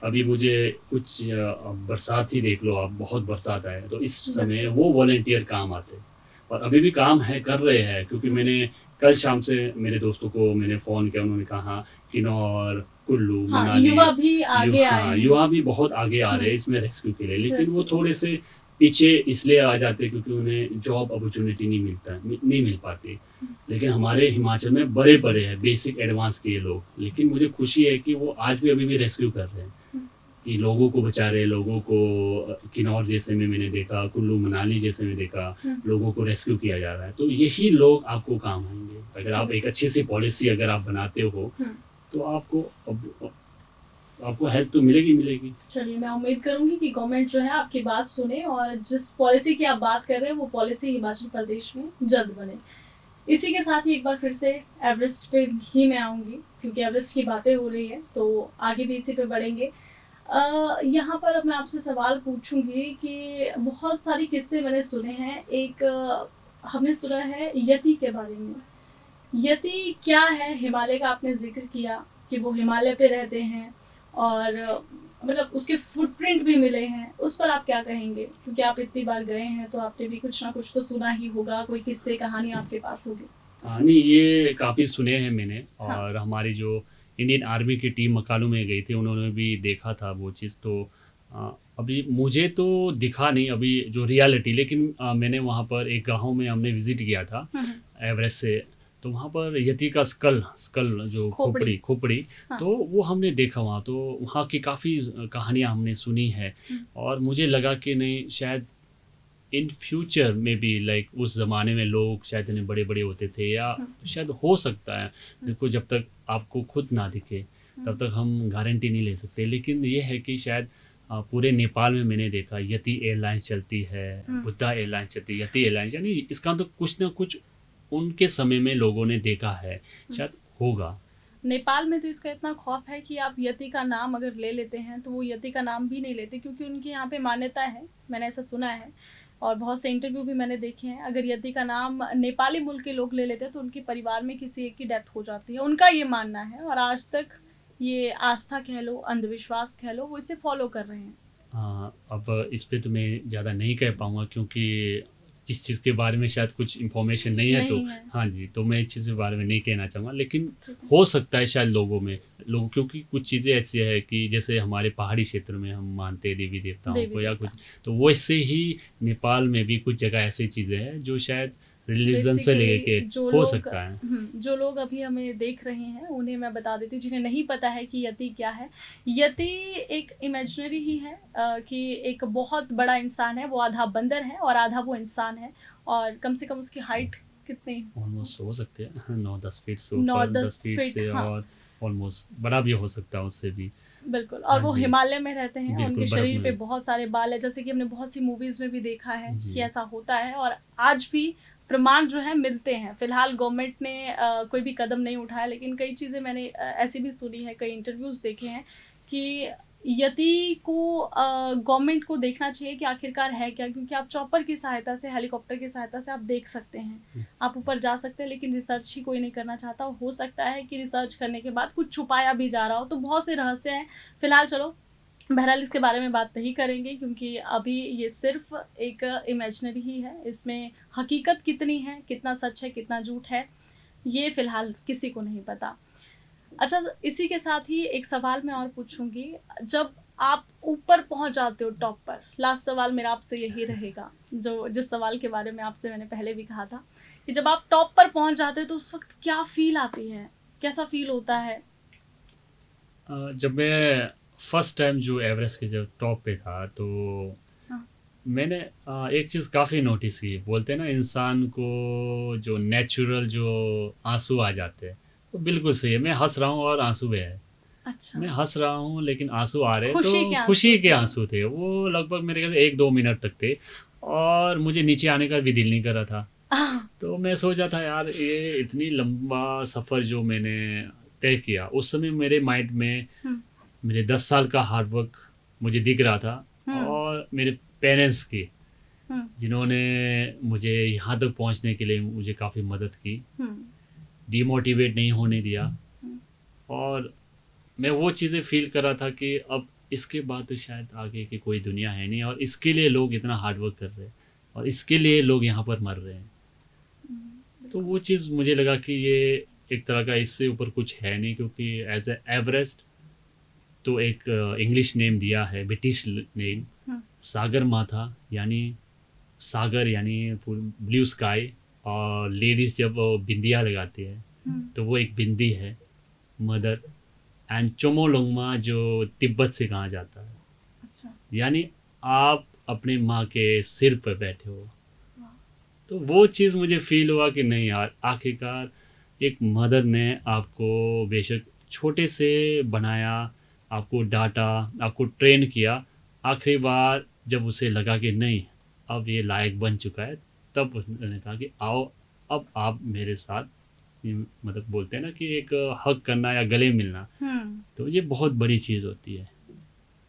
अभी मुझे कुछ बरसात ही देख लो आप, बहुत बरसात आए, तो इस समय वो वॉलंटियर काम आते, और अभी भी काम है, कर रहे हैं। क्योंकि मैंने कल शाम से मेरे दोस्तों को मैंने फ़ोन किया, उन्होंने कहा किन्नौर, कुल्लू, मनाली, युवा भी आगे आए हैं। युवा भी बहुत आगे आ रहे हैं इसमें रेस्क्यू के लिए, लेकिन वो थोड़े से पीछे इसलिए आ जाते हैं क्योंकि उन्हें जॉब अपॉर्चुनिटी नहीं मिल पाती। लेकिन हमारे हिमाचल में बड़े हैं बेसिक एडवांस के लोग, लेकिन मुझे खुशी है कि वो आज भी अभी भी रेस्क्यू कर रहे हैं, कि लोगों को बचा रहे, लोगों को किन्नौर जैसे में मैंने देखा, कुल्लू मनाली जैसे में देखा, लोगों को रेस्क्यू किया जा रहा है। तो यही लोग आपको काम आएंगे। अगर आप एक अच्छी सी पॉलिसी अगर आप बनाते हो तो आपको हेल्प तो मिलेगी। चलिए, मैं उम्मीद करूंगी कि गवर्नमेंट जो है आपकी बात सुने, और जिस पॉलिसी की आप बात कर रहे हैं वो पॉलिसी हिमाचल प्रदेश में जल्द बने। इसी के साथ ही एक बार फिर से एवरेस्ट पे ही मैं आऊँगी, क्योंकि एवरेस्ट की बातें हो रही है तो आगे भी इसी पे बढ़ेंगे। यहाँ पर अब मैं आपसे सवाल पूछूंगी कि बहुत सारी किस्से मैंने सुने हैं। एक हमने सुना है यति के बारे में। यति क्या है? हिमालय का आपने जिक्र किया कि वो हिमालय पे रहते हैं, और मतलब उसके फुटप्रिंट भी मिले हैं, उस पर आप क्या कहेंगे? क्योंकि आप इतनी बार गए हैं तो आपने भी कुछ ना कुछ तो सुना ही होगा, कोई किस्से कहानी आपके पास होगी। हाँ, नहीं ये काफ़ी सुने हैं मैंने। हाँ। और हमारी जो इंडियन आर्मी की टीम मकालू में गई थी उन्होंने भी देखा था वो चीज़। तो अभी मुझे तो दिखा नहीं अभी जो रियलिटी, लेकिन मैंने वहाँ पर एक गाँव में हमने विज़िट किया था एवरेस्ट से। तो वहाँ पर यति का स्कल स्कल जो खोपड़ी। खोपड़ी हाँ। तो वो हमने देखा वहाँ। तो वहाँ की काफ़ी कहानियाँ हमने सुनी है। और मुझे लगा कि नहीं, शायद इन फ्यूचर में भी लाइक उस ज़माने में लोग शायद इतने बड़े बड़े होते थे, या शायद हो सकता है। देखो, जब तक आपको खुद ना दिखे तब तक हम गारंटी नहीं ले सकते। लेकिन ये है कि शायद पूरे नेपाल में मैंने देखा यति एयरलाइंस चलती है, बुद्धा एयरलाइंस चलती है, यति एयरलाइंस, यानी इसका तो कुछ ना कुछ उनके समय में लोगों ने देखा है, शायद होगा। नेपाल में तो इसका इतना खौफ है कि आप यति का नाम अगर ले लेते हैं तो वो यति का नाम भी नहीं लेते, क्योंकि उनकी यहाँ पे मान्यता है, मैंने ऐसा सुना है और बहुत से इंटरव्यू भी मैंने देखे हैं। अगर यति का नाम नेपाली मूल के लोग ले लेते हैं तो उनके परिवार में किसी एक की डेथ हो जाती है, उनका ये मानना है। और आज तक ये आस्था कह लो, अंधविश्वास कह लो, वो इसे फॉलो कर रहे हैं। हाँ, अब इस पे तो मैं ज़्यादा नहीं कह पाऊँगा, क्योंकि जिस चीज़ के बारे में शायद कुछ इन्फॉर्मेशन नहीं है तो हाँ जी, तो मैं इस चीज़ के बारे में नहीं कहना चाहूँगा। लेकिन हो सकता है शायद लोगों क्योंकि कुछ चीज़ें ऐसी है कि जैसे हमारे पहाड़ी क्षेत्र में हम मानते हैं देवी देवताओं को या कुछ, तो वैसे ही नेपाल में भी कुछ जगह ऐसी चीज़ें हैं जो शायद रिलीजन से लेके हो सकता है। जो लोग अभी हमें देख रहे हैं उन्हें मैं बता देती हूँ, जिन्हें नहीं पता है कि यति क्या है। यति एक इमेजिनरी ही है कि एक बहुत बड़ा इंसान है, वो आधा बंदर है और आधा वो इंसान है। और कम से कम उसकी हाइट कितनी, ऑलमोस्ट हो सकते हैं 9-10 फीट से, 9-10 फीट से हाँ। और ऑलमोस्ट बड़ा भी हो सकता है उससे भी। बिल्कुल। और वो हिमालय में रहते हैं, बिल्कुल, उनके शरीर पे बहुत सारे बाल है, जैसे कि हमने बहुत सी मूवीज में भी देखा है कि ऐसा होता है। और आज भी प्रमाण जो है मिलते हैं। फिलहाल गवर्नमेंट ने कोई भी कदम नहीं उठाया, लेकिन कई चीज़ें मैंने ऐसी भी सुनी है, कई इंटरव्यूज़ देखे हैं कि यति को गवर्नमेंट को देखना चाहिए कि आखिरकार है क्या, क्योंकि आप चॉपर की सहायता से, हेलीकॉप्टर की सहायता से आप देख सकते हैं, आप ऊपर जा सकते हैं, लेकिन रिसर्च ही कोई नहीं करना चाहता। हो सकता है कि रिसर्च करने के बाद कुछ छुपाया भी जा रहा हो, तो बहुत से रहस्य हैं। फिलहाल चलो बहरहाल इसके बारे में बात नहीं करेंगे, क्योंकि अभी ये सिर्फ एक इमेजिनरी ही है। इसमें हकीकत कितनी है, कितना सच है, कितना झूठ है, ये फिलहाल किसी को नहीं पता। अच्छा, इसी के साथ ही एक सवाल मैं और पूछूंगी। जब आप ऊपर पहुंच जाते हो टॉप पर, लास्ट सवाल मेरा आपसे यही रहेगा, जिस सवाल के बारे में आपसे मैंने पहले भी कहा था कि जब आप टॉप पर पहुंच जाते हो तो उस वक्त क्या फील आती है, कैसा फील होता है? जब मैं फर्स्ट टाइम जो एवरेस्ट के जब टॉप पे था तो मैंने एक चीज़ काफ़ी नोटिस की। बोलते हैं ना, इंसान को जो नेचुरल जो आंसू आ जाते हैं, तो बिल्कुल सही है। मैं हंस रहा हूँ और आंसू भी है। अच्छा। मैं हंस रहा हूँ लेकिन आंसू आ रहे, तो खुशी के आंसू थे वो। लगभग मेरे ख्याल से 1-2 मिनट तक थे और मुझे नीचे आने का भी दिल नहीं कर रहा था। तो मैं सोचा था यार, ये इतनी लंबा सफ़र जो मैंने तय किया, उस समय मेरे माइंड में मेरे 10 साल का हार्डवर्क मुझे दिख रहा था, और मेरे पेरेंट्स की, जिन्होंने मुझे यहाँ तक पहुँचने के लिए मुझे काफ़ी मदद की, डिमोटिवेट नहीं होने दिया। और मैं वो चीज़ें फील कर रहा था कि अब इसके बाद तो शायद आगे की कोई दुनिया है नहीं, और इसके लिए लोग इतना हार्डवर्क कर रहे हैं और इसके लिए लोग यहाँ पर मर रहे हैं। तो वो चीज़ मुझे लगा कि ये एक तरह का इससे ऊपर कुछ है नहीं, क्योंकि एज ए एवरेस्ट तो एक इंग्लिश नेम दिया है, ब्रिटिश नेम, सागर माथा, यानी सागर यानी ब्लू स्काई। और लेडीज़ जब बिंदिया लगाती है तो वो एक बिंदी है, मदर। एंड चोमोलोंगमा जो तिब्बत से कहा जाता है। अच्छा। यानी आप अपने माँ के सिर पर बैठे हो। तो वो चीज़ मुझे फील हुआ कि नहीं यार, आखिरकार एक मदर ने आपको बेशक छोटे से बनाया, आपको डांटा, आपको ट्रेन किया, आखिरी बार जब उसे लगा कि नहीं अब ये लायक बन चुका है, तब उसने कहा कि आओ अब आप मेरे साथ, मतलब बोलते हैं ना कि एक हक करना या गले मिलना, तो ये बहुत बड़ी चीज़ होती है।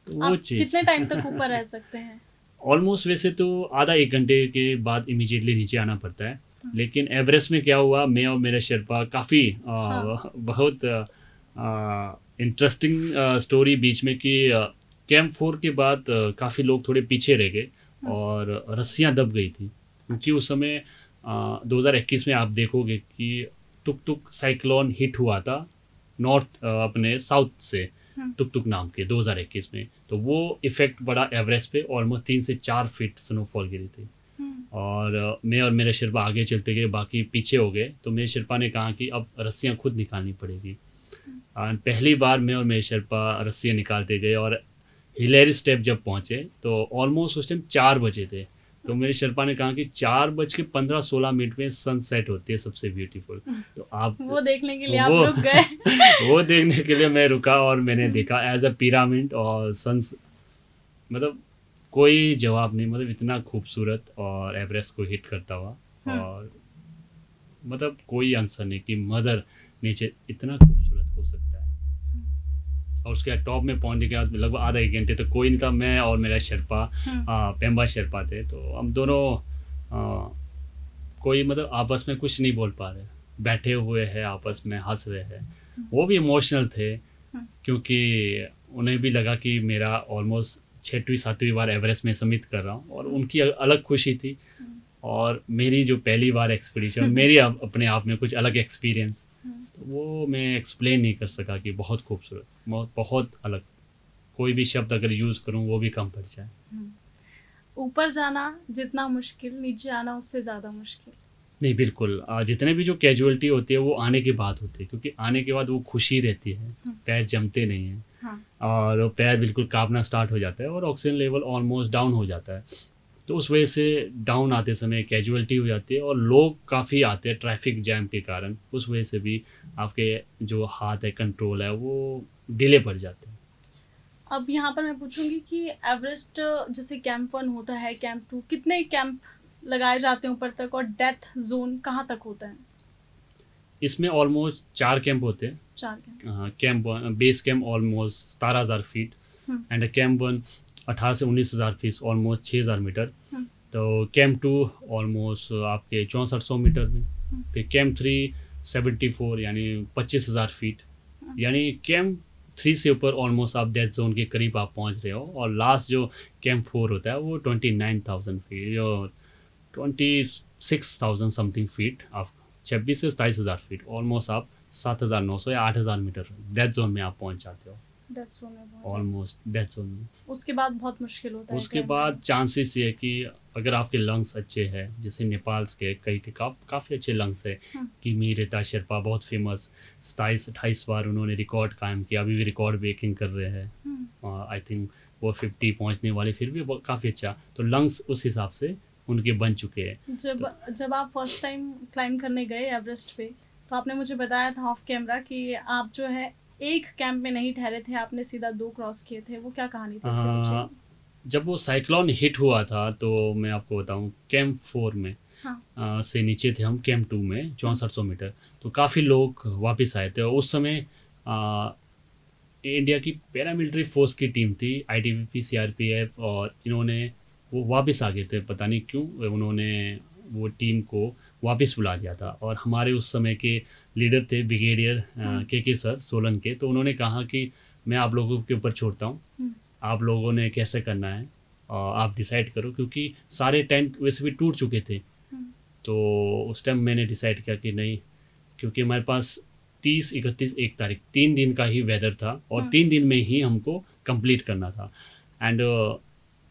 तो वो चीज़ कितने टाइम तक ऊपर रह सकते हैं? ऑलमोस्ट वैसे तो आधा 1 घंटे के बाद इमीडिएटली नीचे आना पड़ता है। लेकिन एवरेस्ट में क्या हुआ, मैं और मेरे शेरपा काफ़ी बहुत इंटरेस्टिंग स्टोरी बीच में कि कैंप 4 के बाद काफ़ी लोग थोड़े पीछे रह गए और रस्सियाँ दब गई थी, क्योंकि उस समय 2021 में आप देखोगे कि टुक टुक साइक्लोन हिट हुआ था नॉर्थ अपने साउथ से, टुक टुक नाम के 2021 में। तो वो इफ़ेक्ट पड़ा एवरेस्ट पे, ऑलमोस्ट 3 से 4 फीट स्नोफॉल गिरी थी। और मैं और मेरे शेरपा आगे चलते गए, बाकी पीछे हो गए। तो मेरे शेरपा ने कहा कि अब रस्सियाँ खुद निकालनी पड़ेगी। और पहली बार मैं और मेरे शेरपा रस्सियाँ निकालते गए और हिलेरी स्टेप जब पहुँचे तो ऑलमोस्ट उस टाइम 4 बजे थे। तो मेरे शेरपा ने कहा कि 4:15-16 में सनसेट होती है सबसे ब्यूटीफुल। तो आप वो देखने के लिए आप रुक गए। वो देखने के लिए मैं रुका और मैंने देखा एज अ पिरामिड और सन्स, मतलब कोई जवाब नहीं, मतलब इतना खूबसूरत और एवरेस्ट को हिट करता हुआ, और मतलब कोई आंसर नहीं कि मदर नेचर इतना खूबसूरत हो सकता है। और उसके टॉप में पहुंचने के बाद लगभग आधा एक घंटे तक कोई नहीं था। मैं और मेरा शेरपा पेम्बा शेरपा थे, तो हम दोनों कोई मतलब आपस में कुछ नहीं बोल पा रहे, बैठे हुए हैं आपस में हंस रहे हैं। वो भी इमोशनल थे क्योंकि उन्हें भी लगा कि मेरा ऑलमोस्ट 6वीं-7वीं बार एवरेस्ट में समिट कर रहा हूँ, और उनकी अलग खुशी थी। और मेरी जो पहली बार एक्सपीडिशन मेरी अपने आप में कुछ अलग एक्सपीरियंस, तो वो मैं एक्सप्लेन नहीं कर सका कि बहुत खूबसूरत, बहुत अलग। कोई भी शब्द अगर यूज़ करूँ वो भी कम पड़ जाए। ऊपर जाना जितना मुश्किल, नीचे आना उससे ज़्यादा मुश्किल। नहीं, बिल्कुल। जितने भी जो कैजुअलिटी होती है वो आने के बाद होती है, क्योंकि आने के बाद वो खुशी रहती है, पैर जमते नहीं हैं। और वो पैर बिल्कुल कांपना स्टार्ट हो जाता है और ऑक्सीजन लेवल ऑलमोस्ट डाउन हो जाता है। तो उस वजह से डाउन आते समय कैजुअलिटी हो जाती है, और लोग काफ़ी आते हैं ट्रैफिक जैम के कारण। उस वजह से भी आपके जो हाथ है, कंट्रोल है, वो डिले पड़ जाते हैं। अब यहाँ पर मैं पूछूंगी कि एवरेस्ट जैसे कैंप 1 होता है, कैंप 2, कितने कैंप लगाए जाते हैं ऊपर तक, और डेथ जोन कहाँ तक होता है? इसमें ऑलमोस्ट 4 कैंप होते हैं। 4 camp. Camp base camp almost 17,000 feet, and camp 1 18 से 19,000 फीट, ऑलमोस्ट 6,000 मीटर। तो कैंप 2 ऑलमोस्ट आपके 6400 मीटर में। फिर कैंप 3 74 यानी 25,000 फीट, यानी कैंप 3 से ऊपर ऑलमोस्ट आप डेथ जोन के करीब आप पहुंच रहे हो। और लास्ट जो कैंप 4 होता है वो 29,000 फीट, जो 26,000 समथिंग फीट, आप 26 से 27,000 फीट, ऑलमोस्ट आप 7,900 या 8,000 मीटर डेथ जोन में आप पहुंच जाते हो। डेथ जोन में ऑलमोस्ट डेथ जोन में। उसके बाद बहुत मुश्किल होता है। उसके बाद चांसेस ये है कि अगर आपके लंग्स अच्छे हैं, जैसे नेपाल के कई के काफ़ी अच्छे लंग्स है, कि मीरेता शेरपा बहुत फेमस, 27-28 बार उन्होंने रिकॉर्ड कायम किया, अभी भी रिकॉर्ड ब्रेकिंग कर रहे हैं। आई थिंक वो 50 पहुंचने वाले, फिर भी काफ़ी अच्छा। तो लंग्स उस हिसाब से उनके बन चुके हैं। जब आप फर्स्ट टाइम क्लाइम करने गए एवरेस्ट पे, तो आपने मुझे बताया था ऑफ कैमरा कि आप जो है एक कैंप में नहीं ठहरे थे, आपने सीधा 2 क्रॉस किए थे। वो क्या कहानी थी? जब वो साइक्लोन हिट हुआ था, तो मैं आपको बताऊं, कैंप 4 में से नीचे थे हम, कैंप 2 में 6400 मीटर। तो काफ़ी लोग वापस आए थे, और उस समय इंडिया की पैरामिलिट्री फोर्स की टीम थी, ITBP CRPF, और इन्होंने वो वापस आ गए थे, पता नहीं क्यों उन्होंने वो टीम को वापस बुला लिया था। और हमारे उस समय के लीडर थे ब्रिगेडियर के सर सोलन के, तो उन्होंने कहा कि मैं आप लोगों के ऊपर छोड़ता हूँ, आप लोगों ने कैसे करना है और आप डिसाइड करो, क्योंकि सारे टेंट वैसे भी टूट चुके थे। तो उस टाइम मैंने डिसाइड किया कि नहीं, क्योंकि हमारे पास 30, 31, 1 तारीख 3 दिन का ही वेदर था, और 3 दिन में ही हमको कंप्लीट करना था। एंड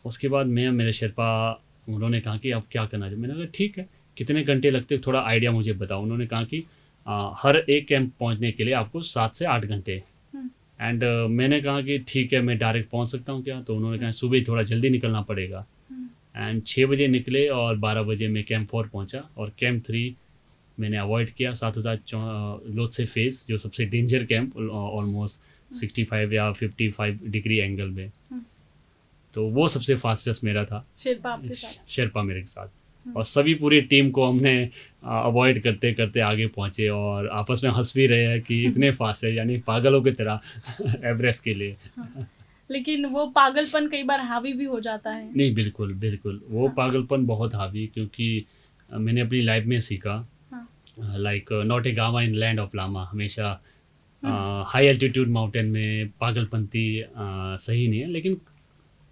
उसके बाद मैं मेरे शेरपा, उन्होंने कहा कि अब क्या करना चाहिए। मैंने कहा ठीक है, कितने घंटे लगते, थोड़ा आइडिया मुझे बताओ। उन्होंने कहा कि हर एक कैंप पहुंचने के लिए आपको 7 से 8 घंटे। एंड मैंने कहा कि ठीक है, मैं डायरेक्ट पहुंच सकता हूं क्या? तो उन्होंने कहा सुबह थोड़ा जल्दी निकलना पड़ेगा। एंड 6 बजे निकले और 12 बजे मैं कैंप 4 पहुंचा, और कैंप 3 मैंने अवॉइड किया, 7,000 लोत्से फेस, जो सबसे डेंजर कैंप, ऑलमोस्ट 65 या 55 डिग्री एंगल में। तो वो सबसे फास्टेस्ट मेरा था, शेरपा मेरे के साथ। और सभी पूरी टीम को हमने अवॉइड करते करते आगे पहुंचे, और आपस में हंस भी रहे हैं कि इतने फास्ट है, यानी पागलों की तरह एवरेस्ट के लिए। लेकिन वो पागलपन कई बार हावी भी हो जाता है। नहीं, बिल्कुल बिल्कुल, वो पागलपन बहुत हावी, क्योंकि मैंने अपनी लाइफ में सीखा, like not a gamma in land of lama. हमेशा हाई एल्टीट्यूड माउंटेन में पागलपंती सही नहीं है, लेकिन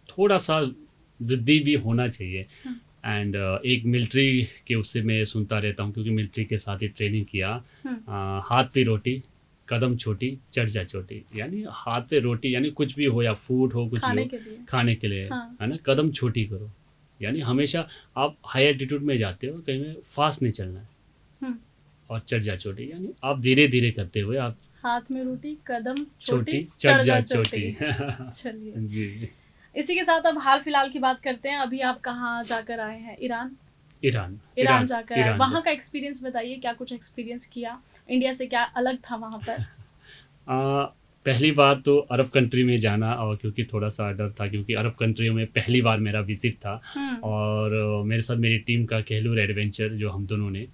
थोड़ा सा ज़िद्दी भी होना चाहिए। एंड एक मिलिट्री के उससे मैं सुनता रहता हूँ, क्योंकि मिलिट्री के साथ ही ट्रेनिंग किया। हाथ पे रोटी, कदम छोटी, चढ़ जा चोटी। यानी हाथ पे रोटी यानी कुछ भी हो, या फूड हो, कुछ भी खाने हो, के लिए। खाने के लिए, हाँ। है ना, कदम छोटी करो। यानी हमेशा आप हाई एल्टीट्यूड में जाते हो, कहीं में फास्ट नहीं चलना है। हम्म। और चढ़ जा चोटी यानी आप धीरे धीरे करते हुए आप हाथ में रोटी, कदम छोटी, छोटी, चढ़ जा चोटी। चलिए, जी। इसी के साथ अब हाल फिलहाल की बात करते हैं। अभी आप कहाँ जाकर आए हैं? ईरान ईरान जाकर आए। वहाँ का एक्सपीरियंस बताइए, क्या कुछ एक्सपीरियंस किया? इंडिया से क्या अलग था वहाँ पर? पहली बार तो अरब कंट्री में जाना, और क्योंकि थोड़ा सा डर था, क्योंकि अरब कंट्रियों में पहली बार मेरा विजिट था। और मेरे साथ मेरी टीम का कहलूर एडवेंचर, जो हम दोनों ने,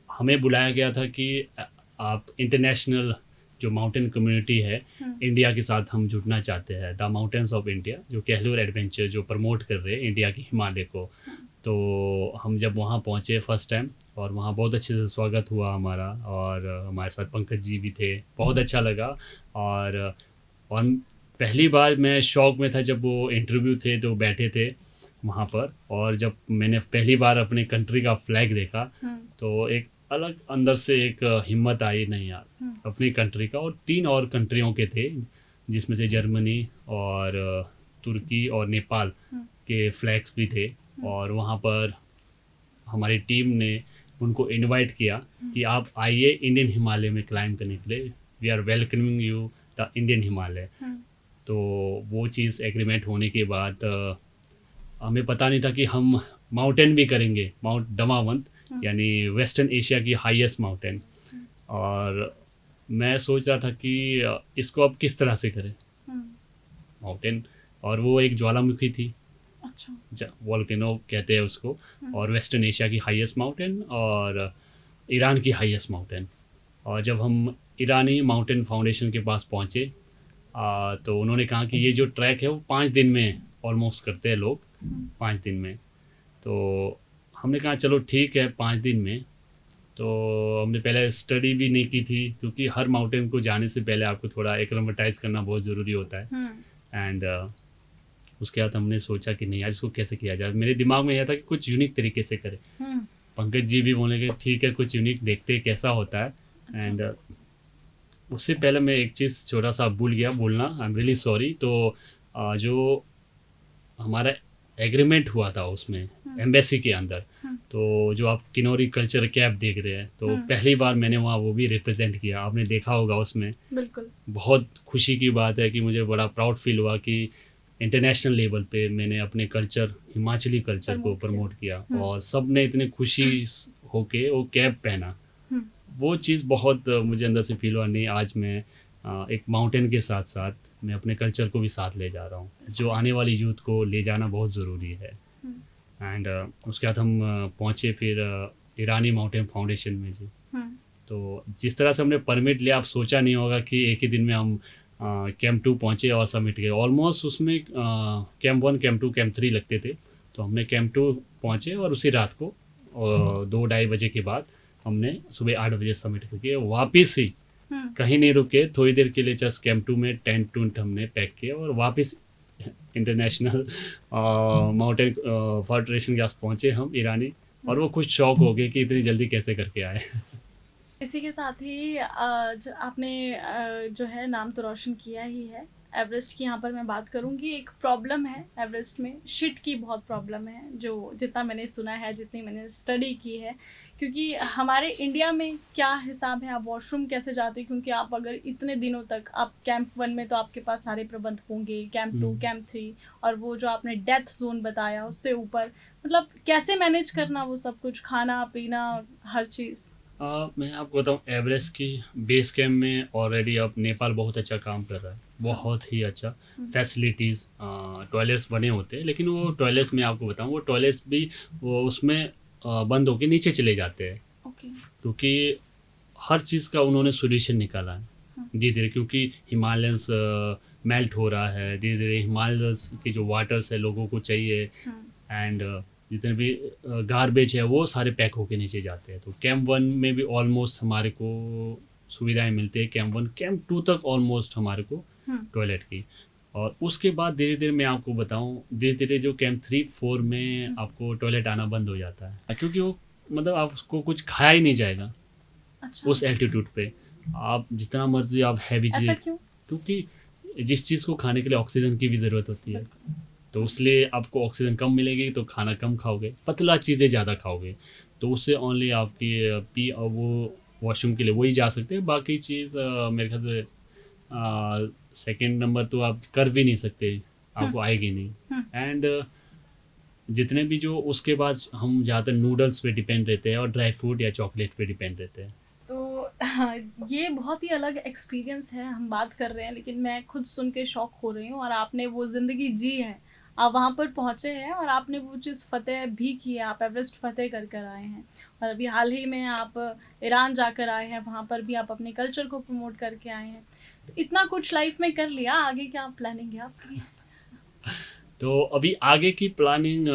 हमें बुलाया गया था कि आप इंटरनेशनल जो माउंटेन कम्युनिटी है इंडिया के साथ हम जुड़ना चाहते हैं, द माउंटेन्स ऑफ इंडिया, जो कहलूर एडवेंचर जो प्रमोट कर रहे हैं इंडिया के हिमालय को। तो हम जब वहाँ पहुँचे फर्स्ट टाइम, और वहाँ बहुत अच्छे से स्वागत हुआ हमारा, और हमारे साथ पंकज जी भी थे, बहुत अच्छा लगा। और पहली बार मैं शौक में था जब वो इंटरव्यू थे तो बैठे थे वहाँ पर, और जब मैंने पहली बार अपने कंट्री का फ्लैग देखा तो एक अलग अंदर से एक हिम्मत आई, नहीं यार अपनी कंट्री का। और 3 और कंट्रियों के थे, जिसमें से जर्मनी और तुर्की और नेपाल के फ्लैग्स भी थे। और वहाँ पर हमारी टीम ने उनको इनवाइट किया कि आप आइए इंडियन हिमालय में क्लाइंब करने के लिए, we are welcoming you the Indian Himalaya. तो वो चीज़ एग्रीमेंट होने के बाद हमें पता नहीं था कि हम माउंटेन भी करेंगे, माउंट दमावंत, यानी वेस्टर्न एशिया की हाईएस्ट माउंटेन। और मैं सोच रहा था कि इसको अब किस तरह से करें माउंटेन, और वो एक ज्वालामुखी थी, अच्छा, वोल्केनो कहते हैं उसको, और वेस्टर्न एशिया की हाईएस्ट माउंटेन और ईरान की हाईएस्ट माउंटेन। और जब हम ईरानी माउंटेन फाउंडेशन के पास पहुँचे तो उन्होंने कहा कि ये जो ट्रैक है वो 5 दिन में ऑलमोस्ट करते हैं लोग, 5 दिन में। तो हमने कहा चलो ठीक है 5 दिन में। तो हमने पहले स्टडी भी नहीं की थी, क्योंकि हर माउंटेन को जाने से पहले आपको थोड़ा एक्लेमेटाइज करना बहुत ज़रूरी होता है। एंड उसके बाद हमने सोचा कि नहीं यार, इसको कैसे किया जाए। मेरे दिमाग में यह था कि कुछ यूनिक तरीके से करें। पंकज जी भी बोले कि ठीक है, कुछ यूनिक देखते कैसा होता है। एंड उससे पहले मैं एक चीज़ छोटा सा भूल गया बोलना, आई एम रियली सॉरी। तो जो हमारा एग्रीमेंट हुआ था उसमें एम्बेसी के अंदर, तो जो आप किन्नौरी कल्चर कैप देख रहे हैं, तो पहली बार मैंने वहाँ वो भी रिप्रेजेंट किया, आपने देखा होगा उसमें। बिल्कुल, बहुत खुशी की बात है कि मुझे बड़ा प्राउड फील हुआ कि इंटरनेशनल लेवल पे मैंने अपने कल्चर, हिमाचली कल्चर को प्रमोट किया। और सब ने इतने खुशी होके वो कैप पहना, वो चीज़ बहुत मुझे अंदर से फील हुआ, नहीं आज मैं एक माउंटेन के साथ साथ मैं अपने कल्चर को भी साथ ले जा रहा हूँ, जो आने वाली यूथ को ले जाना बहुत ज़रूरी है। एंड उसके बाद हम पहुँचे फिर ईरानी माउंटेन फाउंडेशन में जी। तो जिस तरह से हमने परमिट लिया, आप सोचा नहीं होगा कि एक ही दिन में हम कैंप 2 पहुँचे और सबमिट गए। ऑलमोस्ट उसमें कैंप 1, कैंप 2, कैंप 3 लगते थे। तो हमने कैंप 2 पहुँचे और उसी रात को 2-2:30 बजे के बाद हमने सुबह 8 बजे सबमिट करके वापस ही कहीं नहीं रुके, थोड़ी देर के लिए जस्ट कैंप 2 में टेंट हमने पैक किया और वापस इंटरनेशनल माउंटेन फेडरेशन के पास पहुँचे हम ईरानी। और वो कुछ शौक हो गए कि इतनी जल्दी कैसे करके आए। इसी के साथ ही आपने जो है नाम तो रोशन किया ही है। एवरेस्ट की यहाँ पर मैं बात करूँगी, एक प्रॉब्लम है एवरेस्ट में, शिट की बहुत प्रॉब्लम है, जो जितना मैंने सुना है, जितनी मैंने स्टडी की है। क्योंकि हमारे इंडिया में क्या हिसाब है, आप वॉशरूम कैसे जाते हैं? क्योंकि आप अगर इतने दिनों तक, आप कैंप 1 में तो आपके पास सारे प्रबंध होंगे, कैंप 2, कैंप 3, और वो जो आपने डेथ जोन बताया उससे ऊपर, मतलब कैसे मैनेज करना वो सब कुछ, खाना पीना हर चीज़? मैं आपको बताऊँ, एवरेस्ट की बेस कैम्प में ऑलरेडी अब नेपाल बहुत अच्छा काम कर रहा है, बहुत ही अच्छा फैसिलिटीज़, टॉयलेट्स बने होते हैं। लेकिन वो टॉयलेट्स में आपको बताऊँ, वो टॉयलेट्स भी वो उसमें बंद होके नीचे चले जाते हैं। क्योंकि हर चीज़ का उन्होंने सोल्यूशन निकाला है धीरे धीरे, क्योंकि हिमालयंस मेल्ट हो रहा है धीरे धीरे, हिमालयंस के जो वाटर्स है लोगों को चाहिए। एंड जितने भी गार्बेज है वो सारे पैक होके नीचे जाते हैं। तो कैंप 1 में भी ऑलमोस्ट हमारे को सुविधाएं मिलती है कैंप 1 कैंप 2 तक ऑलमोस्ट हमारे को टॉयलेट की। और उसके बाद धीरे धीरे मैं आपको बताऊं, धीरे धीरे जो कैंप 3-4 में आपको टॉयलेट आना बंद हो जाता है, क्योंकि वो मतलब आपको कुछ खाया ही नहीं जाएगा। अच्छा, उस एल्टीट्यूड पे आप जितना मर्जी आप हैवी ऐसा चीज, क्यों? क्योंकि जिस चीज़ को खाने के लिए ऑक्सीजन की भी ज़रूरत होती है, तो उसलिए आपको ऑक्सीजन कम मिलेगी तो खाना कम खाओगे, पतला चीज़ें ज़्यादा खाओगे, तो उससे ओनली आपकी पी वो वॉशरूम के लिए वही जा सकते हैं। बाकी चीज़ मेरे ख्याल से सेकेंड नंबर तो आप कर भी नहीं सकते, आपको आएगी नहीं। एंड जितने भी जो उसके बाद हम ज़्यादातर नूडल्स पे डिपेंड रहते हैं और ड्राई फ्रूट या चॉकलेट पे डिपेंड रहते हैं। तो ये बहुत ही अलग एक्सपीरियंस है, हम बात कर रहे हैं लेकिन मैं खुद सुन के शौक हो रही हूँ। और आपने वो ज़िंदगी जी है, आप वहाँ पर पहुँचे हैं और आपने वो चीज़ फ़तेह भी की है, आप एवरेस्ट फ़तेह कर कर आए हैं। और अभी हाल ही में आप ईरान जाकर आए हैं, वहाँ पर भी आप अपने कल्चर को प्रमोट करके आए हैं। तो इतना कुछ लाइफ में कर लिया, आगे क्या प्लानिंग है आपकी? तो अभी आगे की प्लानिंग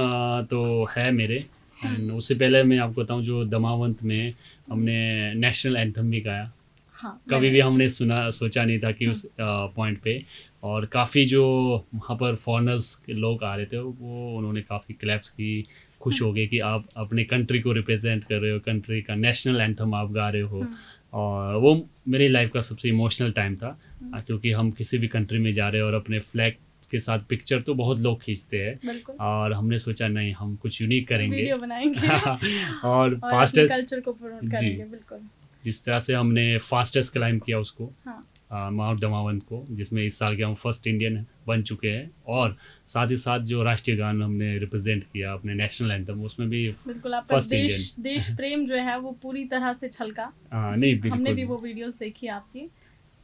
तो है मेरे। एंड उससे पहले मैं आपको बताऊं, जो दमावंत में हमने नेशनल एंथम भी गाया। हाँ, कभी भी हमने सोचा नहीं था कि उस पॉइंट पे, और काफ़ी जो वहाँ पर फॉरेनर्स के लोग आ रहे थे वो उन्होंने काफ़ी क्लैप्स की, खुश हो गए कि आप अपने कंट्री को रिप्रेजेंट कर रहे हो, कंट्री का नेशनल एंथम आप गा रहे हो। और वो मेरी लाइफ का सबसे इमोशनल टाइम था, क्योंकि हम किसी भी कंट्री में जा रहे हैं और अपने फ्लैग के साथ पिक्चर तो बहुत लोग खींचते हैं, और हमने सोचा नहीं, हम कुछ यूनिक करेंगे, वीडियो बनाएंगे और फास्टेस्ट कल्चर को प्रमोट करेंगे। बिल्कुल, जिस तरह से हमने फास्टेस्ट क्लाइंब किया उसको, हाँ, माउंट दमावंत को, जिसमें इस साल के हम फर्स्ट इंडियन बन चुके हैं, और साथ ही साथ जो राष्ट्रीय गान हमने रिप्रेजेंट किया अपने नेशनल एंथम, उसमें भी बिल्कुल आपका फर्स्ट इंडियन। देश प्रेम जो है वो पूरी तरह से छलका। नहीं, बिल्कुल, हमने भी वो वीडियोस देखी आपकी।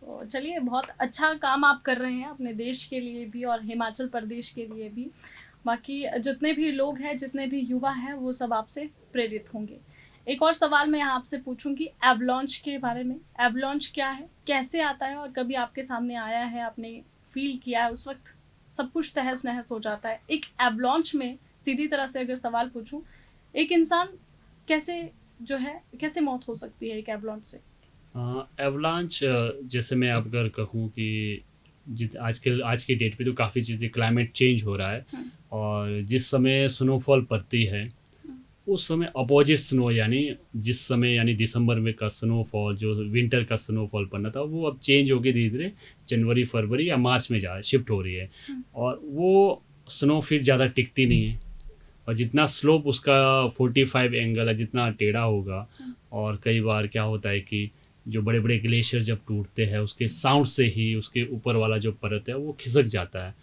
तो चलिए, बहुत अच्छा काम आप कर रहे हैं अपने देश के लिए भी और हिमाचल प्रदेश के लिए भी। बाकी जितने भी लोग हैं, जितने भी युवा हैं, वो सब आपसे प्रेरित होंगे। एक और सवाल मैं यहाँ आपसे पूछूंगी एवलॉन्च के बारे में। एवलॉन्च क्या है, कैसे आता है, और कभी आपके सामने आया है, आपने फील किया है? उस वक्त सब कुछ तहस नहस हो जाता है। एक एवलॉन्च में सीधी तरह से अगर सवाल पूछूं, एक इंसान कैसे मौत हो सकती है एक एवलॉन्च से? एवलांच, जैसे मैं अब अगर कहूँ कि आज की डेट पे तो काफ़ी चीज़ें, क्लाइमेट चेंज हो रहा है, और जिस समय स्नोफॉल पड़ती है उस समय अपोजिट स्नो, यानी जिस समय यानी दिसंबर में का स्नोफॉल, जो विंटर का स्नोफॉल पड़ना था, वो अब चेंज होकर धीरे धीरे जनवरी, फरवरी या मार्च में शिफ्ट हो रही है। और वो स्नो फिर ज़्यादा टिकती नहीं है, और जितना स्लोप उसका 45 एंगल है, जितना टेढ़ा होगा, और कई बार क्या होता है कि जो बड़े बड़े ग्लेशियर जब टूटते हैं उसके साउंड से ही उसके ऊपर वाला जो परत है वो खिसक जाता है।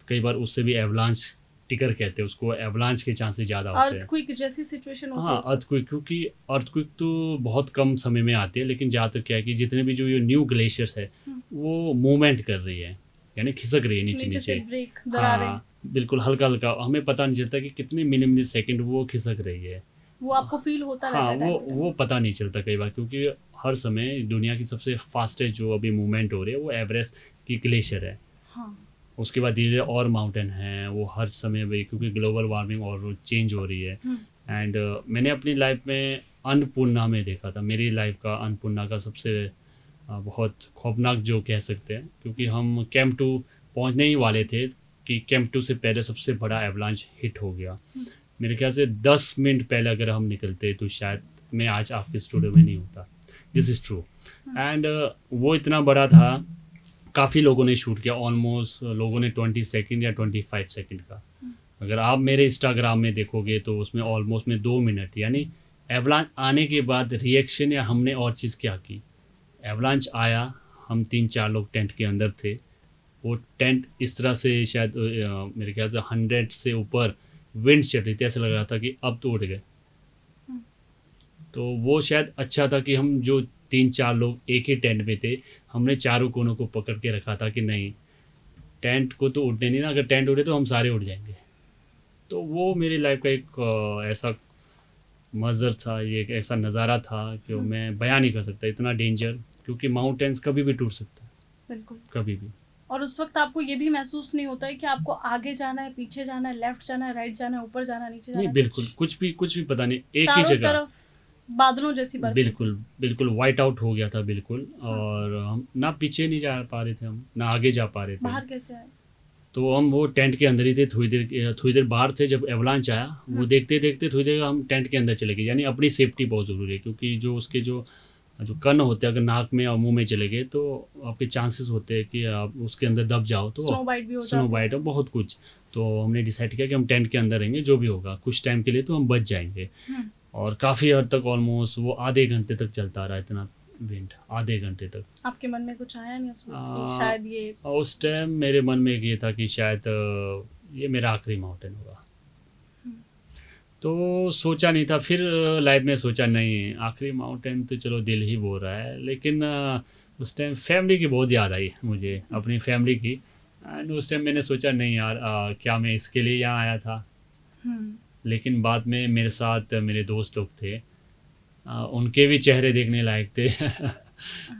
कई बार उससे भी एवलांच टिकर कहते हैं उसको, एवलांच के चांसेस ज़्यादा होते हैं। अर्थक्वेक जैसी सिचुएशन होती है? हाँ, अर्थक्वेक, क्योंकि अर्थक्वेक तो बहुत कम समय में आती है, लेकिन ज़्यादातर क्या है कि जितने भी जो ये न्यू ग्लेशियर्स है वो मूवमेंट कर रही है, यानी खिसक रही है नीचे। हाँ, बिल्कुल, हल्का हल्का, हमें पता नहीं चलता कि कितने मिली सेकेंड वो खिसक रही है। वो आपको फील होता है? हाँ, वो पता नहीं चलता कई बार, क्योंकि हर समय दुनिया की सबसे फास्टेस्ट जो अभी मूवमेंट हो रही है वो एवरेस्ट की ग्लेशियर है। हाँ। उसके बाद धीरे धीरे और माउंटेन हैं, वो हर समय भी, क्योंकि ग्लोबल वार्मिंग और चेंज हो रही है। एंड मैंने अपनी लाइफ में अन्नपूर्णा में देखा था, मेरी लाइफ का अन्नपूर्णा का सबसे बहुत खौफनाक जो कह सकते हैं, क्योंकि हम कैंप 2 पहुँचने ही वाले थे कि कैंप 2 से पहले सबसे बड़ा एवलांच हिट हो गया। मेरे ख्याल से 10 मिनट पहले अगर हम निकलते तो शायद मैं आज आपके स्टूडियो में नहीं होता। This is true. एंड वो इतना बड़ा था, काफ़ी लोगों ने शूट किया, ऑलमोस्ट लोगों ने 20 सेकेंड या 25 सेकेंड का। अगर आप मेरे इंस्टाग्राम में देखोगे तो उसमें ऑलमोस्ट में 2 मिनट, यानी एवलांच आने के बाद रिएक्शन या हमने और चीज़ क्या की। एवलांच आया, हम 3-4 लोग टेंट के अंदर थे, वो टेंट इस तरह से शायद मेरे ख्याल से 100 से ऊपर विंड चल रही थी, ऐसा लग रहा था कि अब तो उड़ गए। तो वो शायद अच्छा था कि हम जो 3-4 लोग एक ही टेंट में थे, हमने चारों कोनों को पकड़ के रखा था कि नहीं, टेंट को तो उड़ने नहीं ना, अगर टेंट उड़े तो हम सारे उड़ जाएंगे। तो वो मेरी लाइफ का एक ऐसा मंजर था, ये एक ऐसा नज़ारा था कि मैं बयान नहीं कर सकता, इतना डेंजर, क्योंकि माउंटेन्स कभी भी टूट सकता है, बिल्कुल, कभी भी। और उस वक्त आपको ये भी महसूस नहीं होता है कि आपको आगे जाना है, पीछे जाना है, लेफ्ट जाना है, राइट जाना है, ऊपर जाना है, नीचे जाना है? नहीं, बिल्कुल कुछ भी पता नहीं, एक ही चारों जगह। तरफ बादलों जैसी बर्फ? बिल्कुल बिल्कुल वाइट आउट हो गया था बिल्कुल। और हम ना पीछे नहीं जा पा रहे थे, हम ना आगे जा पा रहे थे। बाहर कैसे आए? तो हम वो टेंट के अंदर ही थे, थोड़ी देर बाहर थे। जब एवलांच आया वो देखते देखते थोड़ी देर हम टेंट के अंदर चले गए। यानी अपनी सेफ्टी बहुत ज़रूरी है, क्योंकि जो उसके जो जो कण होते हैं अगर नाक में और मुंह में चले गए तो आपके चांसेस होते हैं कि आप उसके अंदर दब जाओ। तो स्नो बाइट भी हो स्नो जाती बाइट और बहुत कुछ। तो हमने डिसाइड किया कि हम टेंट के अंदर रहेंगे, जो भी होगा कुछ टाइम के लिए तो हम बच जाएंगे। हम्म। और काफ़ी हद तक ऑलमोस्ट वो आधे घंटे तक चलता रहा, इतना विंड आधे घंटे तक। आपके मन में कुछ आया नहीं उस वक्त कि आ, शायद ये? उस टाइम मेरे मन में ये था कि शायद ये मेरा आखिरी माउंटेन होगा। तो सोचा नहीं था। फिर लाइफ में सोचा नहीं, आखिरी माउंटेन तो चलो दिल ही बोल रहा है, लेकिन उस टाइम फैमिली की बहुत याद आई मुझे, अपनी फैमिली की। एंड उस टाइम मैंने सोचा नहीं यार, क्या मैं इसके लिए यहाँ आया था। लेकिन बाद में मेरे साथ मेरे दोस्त लोग थे, उनके भी चेहरे देखने लायक थे।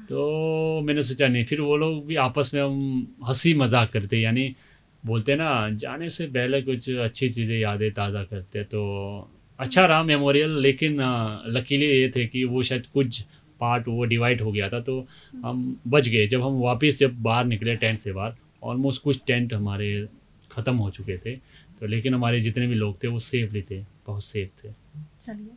तो मैंने सोचा नहीं। फिर वो लोग भी आपस में हम हंसी मजाक करते, यानी बोलते हैं ना जाने से पहले कुछ अच्छी चीज़ें यादें ताज़ा करते। तो अच्छा रहा मेमोरियल। लेकिन लकीली ये थे कि वो शायद कुछ पार्ट वो डिवाइड हो गया था, तो हम बच गए। जब हम वापस जब बाहर निकले टेंट से बाहर, ऑलमोस्ट कुछ टेंट हमारे ख़त्म हो चुके थे। तो लेकिन हमारे जितने भी लोग थे वो सेफली थे, बहुत सेफ थे। चलिए,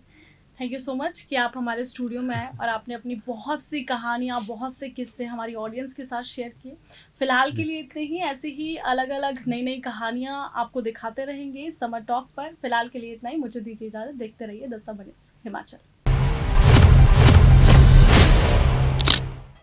थैंक यू सो मच कि आप हमारे स्टूडियो में आए और आपने अपनी बहुत सी कहानियाँ, बहुत से किस्से हमारी ऑडियंस के साथ शेयर किए। फिलहाल के लिए इतने ही। ऐसे ही अलग अलग नई नई कहानियाँ आपको दिखाते रहेंगे समर टॉक पर। फिलहाल के लिए इतना ही। मुझे दीजिए इजाज़त। देखते रहिए द समर न्यूज़ हिमाचल।